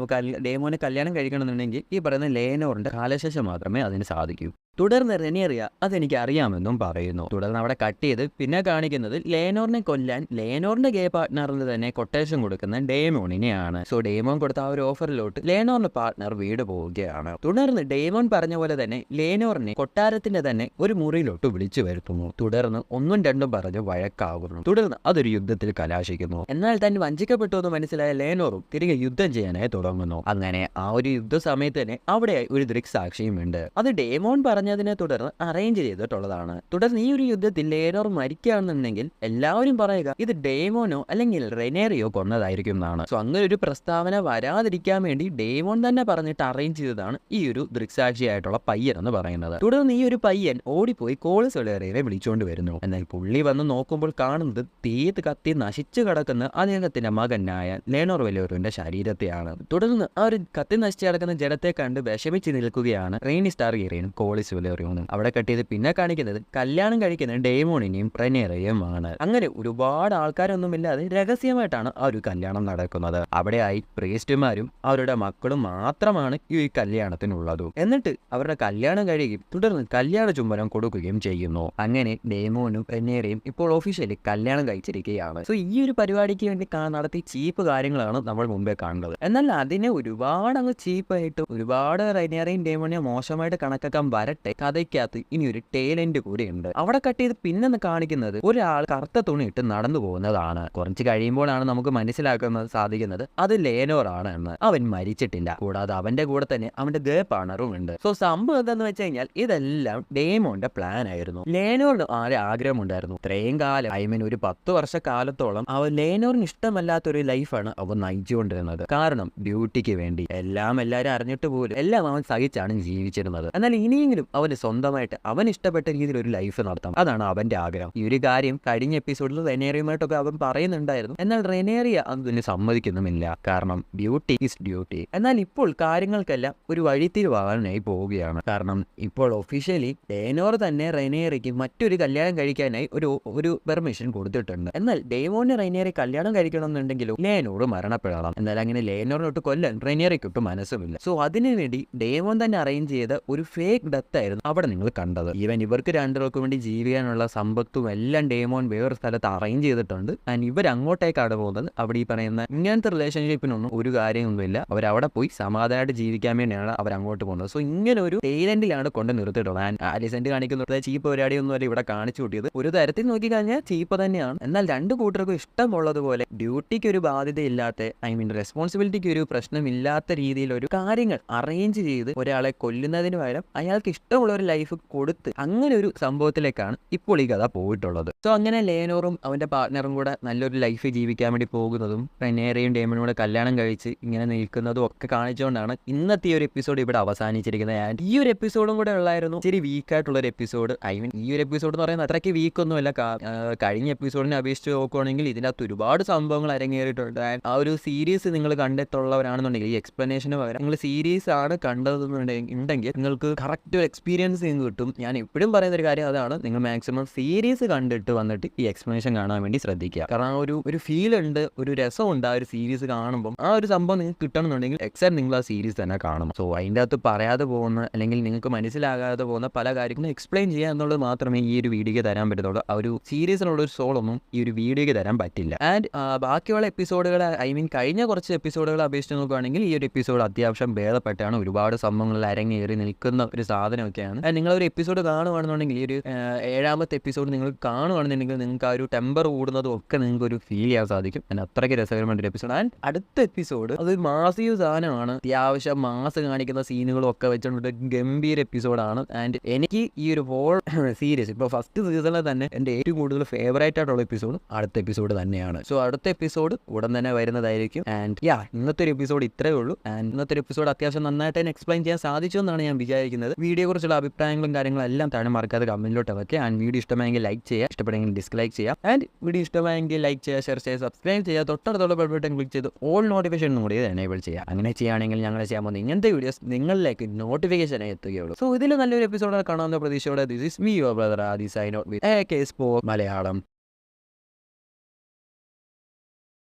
ഡേമോനെ കല്യാണം കഴിക്കണമെന്നുണ്ടെങ്കിൽ ഈ പറയുന്ന ലേനോറിന്റെ കാലശേഷം മാത്രമേ അതിന് സാധിക്കൂ. തുടർന്ന് റെനേറിയ അതെനിക്ക് അറിയാമെന്നും പറയുന്നു. തുടർന്ന് അവിടെ കട്ട് ചെയ്ത് പിന്നെ കാണിക്കുന്നത് ലേനോറിനെ കൊല്ലാൻ ലേനോറിന്റെ ഗേ പാർട്ട്ണറിൽ തന്നെ കൊട്ടേഷൻ കൊടുക്കുന്ന ഡേമോണിനെയാണ്. സോ ഡേമോൺ കൊടുത്ത ആ ഒരു ഓഫറിലോട്ട് ലേനോറിന്റെ പാർട്ട്ണർ വീട് പോവുകയാണ്. തുടർന്ന് ഡേമോൺ പറഞ്ഞ പോലെ തന്നെ ലേനോറിനെ കൊട്ടാരത്തിന്റെ തന്നെ ഒരു മുറിയിലോട്ട് വിളിച്ചു വരുത്തുന്നു. തുടർന്ന് 1ഉം 2ഉം പറഞ്ഞ് വഴക്കാകുന്നു. തുടർന്ന് അതൊരു യുദ്ധത്തിൽ കലാശിക്കുന്നു. എന്നാൽ തന്നെ വഞ്ചിക്കപ്പെട്ടു എന്ന് മനസ്സിലായ ലേനോറും തിരികെ യുദ്ധം ചെയ്യാനായി തുടങ്ങുന്നു. അങ്ങനെ ആ ഒരു യുദ്ധ സമയത്ത് തന്നെ അവിടെ ഒരു ദൃക്സാക്ഷിയും ഉണ്ട്. അത് ഡേമോൺ പറഞ്ഞതിനെ തുടർന്ന് അറേഞ്ച് ചെയ്തിട്ടുള്ളതാണ്. തുടർന്ന് ഈ ഒരു യുദ്ധത്തിൽ ലേനോർ മരിക്കുകയാണെന്നുണ്ടെങ്കിൽ എല്ലാവരും പറയുക ഇത് ഡേമോനോ അല്ലെങ്കിൽ റെനേറിയോ കൊന്നതായിരിക്കും എന്നാണ്. സോ അങ്ങനെ ഒരു പ്രസ്താവന വരാതിരിക്കാൻ വേണ്ടി ഡേമോൺ തന്നെ പറഞ്ഞിട്ട് അറേഞ്ച് ചെയ്തതാണ് ഈ ഒരു ദൃക്സാക്ഷിയായിട്ടുള്ള പയ്യൻ എന്ന് പറയുന്നത്. തുടർന്ന് ഈ ഒരു പയ്യൻ ഓടിപ്പോയി കോൾസൊളേറിയെ വിളിച്ചുകൊണ്ട് വരുന്നു. എന്നാൽ പുള്ളി വന്ന് നോക്കുമ്പോൾ കാണുന്നത് തീ തീയത്ത് കത്തി നശിച്ചു കിടക്കുന്ന അദ്ദേഹത്തിന്റെ മകനായ ലേണോർ വെലോറിന്റെ ശരീരത്തെയാണ്. തുടർന്ന് ആ ഒരു കത്തി നശിച്ചു കിടക്കുന്ന ജഡത്തെ കണ്ട് വിഷമിച്ച് നിൽക്കുകയാണ് റെയ്നിസ് ടാർഗേറിയനും കോളിസ് വെലോറിയനും. അവിടെ കട്ടിയത് പിന്നെ കാണിക്കുന്നത് കല്യാണം കഴിക്കുന്ന ഡെയ്മോണിനെയും റെനേറയും ആണ്. അങ്ങനെ ഒരുപാട് ആൾക്കാരൊന്നുമില്ലാതെ രഹസ്യമായിട്ടാണ് ആ ഒരു കല്യാണം നടക്കുന്നത്. അവിടെയായി പ്രീസ്റ്റുമാരും അവരുടെ മക്കളും മാത്രമാണ് ഈ കല്യാണത്തിനുള്ളതും. എന്നിട്ട് അവരുടെ കല്യാണം കഴിയുകയും തുടർന്ന് കല്യാണ ചുംബനം കൊടുക്കുകയും ചെയ്യുന്നു. അങ്ങനെ ഡെയ്മോനും റെനേറയും ഇപ്പോൾ ഒഫീഷ്യലി കല്യാണം കഴിച്ചിരിക്കുകയാണ്. സോ ഈ ഒരു പരിപാടിക്ക് വേണ്ടി നടത്തിയ ചീപ്പ് കാര്യങ്ങളാണ് നമ്മൾ മുമ്പേ കാണുന്നത്. എന്നാൽ അതിനെ ഒരുപാട് അങ്ങ് ചീപ്പായിട്ട് ഒരുപാട് റെനേറയും ഡെയ്മോനെയും മോശമായിട്ട് കണക്കാക്കാൻ വരട്ടെ, കഥയ്ക്കകത്ത് ഇനി ഒരു ടേലന്റ് കൂടി ഉണ്ട്. അവിടെ കട്ട് ചെയ്ത് പിന്നെ കാണിക്കുന്നത് ഒരാൾ കറുത്ത തുണി ഇട്ട് നടന്നു പോകുന്നതാണ്. കുറച്ച് കഴിയുമ്പോഴാണ് നമുക്ക് മനസ്സിലാക്കുന്നത് സാധിക്കുന്നത് അത് ലേനോറാണ് എന്ന്. അവൻ മരിച്ചിട്ടില്ല, കൂടാതെ അവന്റെ കൂടെ തന്നെ അവന്റെ ഗേ പാർട്ണറും ഉണ്ട്. സോ സംഭവം എന്താന്ന് വെച്ച് കഴിഞ്ഞാൽ ഇതെല്ലാം ഡെയ്മോന്റെ പ്ലാൻ ആയിരുന്നു. ലേനോറിന് ആഗ്രഹമുണ്ടായിരുന്നു ഇത്രയും കാലം, ഐ മീൻ ഒരു 10 വർഷക്കാലത്തോളം അവൻ ലേനോറിന് ഇഷ്ടമല്ലാത്തൊരു ലൈഫാണ് അവൻ നയിച്ചുകൊണ്ടിരുന്നത്. കാരണം ഡ്യൂട്ടിക്ക് വേണ്ടി എല്ലാവരും അറിഞ്ഞിട്ട് പോലും എല്ലാം അവൻ സഹിച്ചാണ് ജീവിച്ചിരുന്നത്. എന്നാൽ ഇനിയെങ്കിലും അവന് സ്വന്തമായിട്ട് അവൻ ഇഷ്ടപ്പെട്ട രീതിയിൽ ഒരു ലൈഫ് നടത്താം, അതാണ് അവന്റെ ആഗ്രഹം. ഈ ഒരു കാര്യം കഴിഞ്ഞ എപ്പിസോഡിൽ റെനേറിയുമായിട്ടൊക്കെ അവൻ പറയുന്നുണ്ടായിരുന്നു. എന്നാൽ റെനേറിയ അതിന് സമ്മതിക്കുന്നുമില്ല, കാരണം ഡ്യൂട്ടി ഈസ് ഡ്യൂട്ടി. എന്നാൽ ഇപ്പോൾ കാര്യങ്ങൾക്കെല്ലാം ഒരു വഴിത്തിരിവാകാനായി പോവുകയാണ്. കാരണം ഇപ്പോൾ ഒഫീഷ്യലി ലേനോർ തന്നെ റെനേറിക്ക് മറ്റൊരു കല്യാണം കഴിക്കാനായി ഒരു പെർമിഷൻ കൊടുത്തിട്ടുണ്ട്. എന്നാൽ ഡെയ്മോനെ റെനേറി കല്യാണം കഴിക്കണമെന്നുണ്ടെങ്കിലും ലേനോർ മരണപ്പെടണം. എന്നാൽ അങ്ങനെ ലേനോറിനൊട്ട് കൊല്ലാൻ റെനേറിക്കൊട്ട് മനസ്സുമില്ല. സോ അതിനുവേണ്ടി ഡെയ്മോൻ തന്നെ അറേഞ്ച് ചെയ്ത ഒരു ഫേക്ക് ഡെത്ത് ആയിരുന്നു അവിടെ നിങ്ങൾ കണ്ടത്. ഈവൻ ഇവർക്ക് രണ്ടുപേർക്കും വേണ്ടി ജീവിക്കാനുള്ള സമ്പത്തും എല്ലാം ഡെയ്മോൻ വേറൊരു സ്ഥലത്ത് അറേഞ്ച് ചെയ്തിട്ടുണ്ട്. ആൻഡ് ഇവർ അങ്ങോട്ടേക്കാണ് പോകുന്നത്. അവിടെ ഈ പറയുന്ന ഇങ്ങനത്തെ റിലേഷൻഷിപ്പിനൊന്നും ഒരു കാര്യമൊന്നുമില്ല. അവരവിടെ പോയി സമാധാനമായിട്ട് ജീവിക്കാൻ വേണ്ടിയാണ് അവർ അങ്ങോട്ട് പോകുന്നത്. സോ ഇങ്ങനെ ഒരു ടൈലൻഡിലാണ് കൊണ്ട് നിർത്തിയിട്ടുള്ളത്. ആൻഡ് ആലിസെന്റ് കാണിക്കുന്നത് ചീപ്പ് പരിപാടിയൊന്നും അല്ല ഇവിടെ കാണിച്ചു കൂട്ടിയത്. ഒരു തരത്തിൽ നോക്കിക്കഴിഞ്ഞാൽ ചീപ്പ് തന്നെയാണ്. എന്നാൽ രണ്ടു കൂട്ടർക്കും ഇഷ്ടമുള്ളതുപോലെ ഡ്യൂട്ടിക്ക് ഒരു ബാധ്യതയില്ലാത്ത, ഐ മീൻ റെസ്പോൺസിബിലിറ്റിക്ക് ഒരു പ്രശ്നമില്ലാത്ത രീതിയിൽ ഒരു കാര്യങ്ങൾ അറേഞ്ച് ചെയ്ത് ഒരാളെ കൊല്ലുന്നതിന് പകരം അയാൾക്ക് ഇഷ്ടമുള്ള ഒരു ലൈഫ് കൊടുത്ത് അങ്ങനെ ഒരു സംഭവത്തിലേക്കാണ് ഇപ്പോൾ ഈ കഥ പോയിട്ടുള്ളത്. സോ അങ്ങനെ ലേനോറും അവന്റെ പാർട്ട്ണറും കൂടെ നല്ലൊരു ലൈഫ് ജീവിക്കാൻ വേണ്ടി പോകുന്നതും റെനേറയും ഡെയ്മനും കൂടെ കല്യാണം കഴിച്ച് ഇങ്ങനെ നിൽക്കുന്നതും ഒക്കെ കാണിച്ചുകൊണ്ടാണ് ഇന്നത്തെ ഈ ഒരു എപ്പിസോഡ് ഇവിടെ അവസാനിച്ചിരിക്കുന്നത്. ആൻഡ് ഈ ഒരു എപ്പിസോഡും കൂടെ ഉള്ളായിരുന്നു ഇച്ചിരി വീക്കായിട്ടുള്ള ഒരു എപ്പിസോഡ്. ഐ മീൻ ഈ ഒരു എപ്പിസോഡ് എന്ന് പറയുന്നത് അത്രയ്ക്ക് വീക്കൊന്നുമല്ല. കഴിഞ്ഞ എപ്പിസോഡിനെ അപേക്ഷിച്ച് നോക്കുകയാണെങ്കിൽ ഇതിനകത്ത് ഒരുപാട് സംഭവങ്ങൾ അരങ്ങേറിയിട്ടുണ്ട്. ആൻഡ് ആ ഒരു സീരീസ് നിങ്ങൾ കണ്ടിട്ടുള്ളവരാണെന്നുണ്ടെങ്കിൽ ഈ എക്സ്പ്ലനേഷന് പകരം നിങ്ങൾ സീരീസ് ആണ് കണ്ടതെന്നുണ്ടെങ്കിൽ നിങ്ങൾക്ക് കറക്റ്റ് ഒരു എക്സ്പീരിയൻസ് നിങ്ങൾക്ക് കിട്ടും. ഞാൻ എപ്പോഴും പറയുന്ന ഒരു കാര്യം അതാണ്, നിങ്ങൾ മാക്സിമം സീരീസ് കണ്ടിട്ട് വന്നിട്ട് ഈ എക്സ്പ്ലനേഷൻ കാണാൻ വേണ്ടി ശ്രദ്ധിക്കുക. കാരണം ഒരു ഫീൽ ഉണ്ട്, ഒരു രസമുണ്ട് ആ ഒരു സീരീസ് കാണുമ്പോൾ. ആ ഒരു സംഭവം നിങ്ങൾക്ക് കിട്ടണമെന്നുണ്ടെങ്കിൽ എക്സാക്ട് നിങ്ങൾ ആ സീരീസ് തന്നെ കാണണം. സോ അതിൻ്റെ അകത്ത് പറയാതെ പോകുന്ന അല്ലെങ്കിൽ നിങ്ങൾക്ക് മനസ്സിലാകാതെ പോകുന്ന പല കാര്യങ്ങളും എക്സ്പ്ലെയിൻ ചെയ്യുക എന്നുള്ളത് മാത്രമേ ഈ ഒരു വീഡിയോയ്ക്ക് തരാൻ പറ്റത്തുള്ളൂ. ആ ഒരു സീരീസിനുള്ള ഒരു സോളൊന്നും ഈ ഒരു വീഡിയോയ്ക്ക് തരാൻ പറ്റില്ല. ആൻഡ് ബാക്കിയുള്ള എപ്പിസോഡുകൾ, ഐ മീൻ കഴിഞ്ഞ കുറച്ച് എപ്പിസോഡുകൾ അപേക്ഷിച്ച് നോക്കുകയാണെങ്കിൽ ഈ ഒരു എപ്പിസോഡ് അത്യാവശ്യം ഭേദപ്പെട്ടാണ്. ഒരുപാട് സംഭവങ്ങളിൽ അരങ്ങേറി നിൽക്കുന്ന ഒരു സാധനമൊക്കെയാണ്. നിങ്ങളൊരു എപ്പിസോഡ് കാണുകയാണെന്നുണ്ടെങ്കിൽ ഈ ഒരു 7ാമത്തെ എപ്പിസോഡ് നിങ്ങൾ കാണുകയാണെന്നുണ്ടെങ്കിൽ നിങ്ങൾക്ക് ആ ഒരു ടെമ്പർ കൂടുന്നതും ഒക്കെ നിങ്ങൾക്ക് ഒരു ഫീൽ ചെയ്യാൻ സാധിക്കും. ഞാൻ അത്രയ്ക്ക് രസകരമായ ഒരു എപ്പിസോഡ്. ആൻഡ് അടുത്ത എപ്പിസോഡ് അതൊരു മാസീവ് സാധനമാണ്. അത്യാവശ്യം മാസ് കാണിക്കുന്ന സീനുകളും ഒക്കെ വെച്ചുകൊണ്ട് ഗംഭീര എപ്പിസോഡാണ്. ആൻഡ് എനിക്ക് ഈ ഒരു ഹോൾ സീരീസ് ഇപ്പോൾ ഫസ്റ്റ് സീസണിൽ തന്നെ എൻ്റെ ഏറ്റവും കൂടുതൽ ഫേവറേറ്റ് ആയിട്ടുള്ള എപ്പിസോഡ് അടുത്ത എപ്പിസോഡ് തന്നെയാണ്. സോ അടുത്ത എപ്പിസോഡ് ഉടൻ തന്നെ വരുന്നതായിരിക്കും. ആൻഡ് ഇന്നത്തെ ഒരു എപ്പിസോഡ് ഇത്രയേ ഉള്ളൂ. ആൻഡ് ഇന്നത്തെ ഒരു എപ്പിസോഡ് അത്യാവശ്യം നന്നായിട്ട് തന്നെ എക്സ്പ്ലെയിൻ ചെയ്യാൻ സാധിച്ചു എന്നാണ് ഞാൻ വിചാരിക്കുന്നത്. വീഡിയോ കുറിച്ചുള്ള അഭിപ്രായങ്ങളും കാര്യങ്ങളും എല്ലാം താഴെ മറക്കാതെ കമന്റിലോട്ട് വെക്കുക. ആൻഡ് വീഡിയോ ഇഷ്ടമായെങ്കിൽ ലൈക്ക് ചെയ്യുക, ഇഷ്ടപ്പെടുമെങ്കിൽ ഡിസ്ലൈക്ക് ചെയ്യുക. ആൻഡ് വീഡിയോ ഇഷ്ടമായെങ്കിൽ ലൈക്ക് ചെയ്യുക, ഷെയർ ചെയ്യുക, സബ്സ്ക്രൈബ് ചെയ്യുക, തൊട്ടടുത്തുള്ള ബെൽ ബട്ടൺ ക്ലിക്ക് ചെയ്ത് ഓൾ നോട്ടിഫിക്കേഷൻ കൂടി എനേബിൾ ചെയ്യുക. അങ്ങനെ ചെയ്യുകയാണെങ്കിൽ ഞങ്ങൾ ചെയ്യാൻ പോകുന്ന ഇങ്ങനത്തെ വീഡിയോസ് നിങ്ങളിലേക്ക് നോട്ടിഫിക്കേഷൻ എത്തുകയുള്ളൂ. സോ ഇതിൽ നല്ലൊരു എപ്പിസോഡ് കാണാവുന്ന പ്രതീക്ഷയോടെ this is me your brother Aadi sign out with AK Sport Malayalam.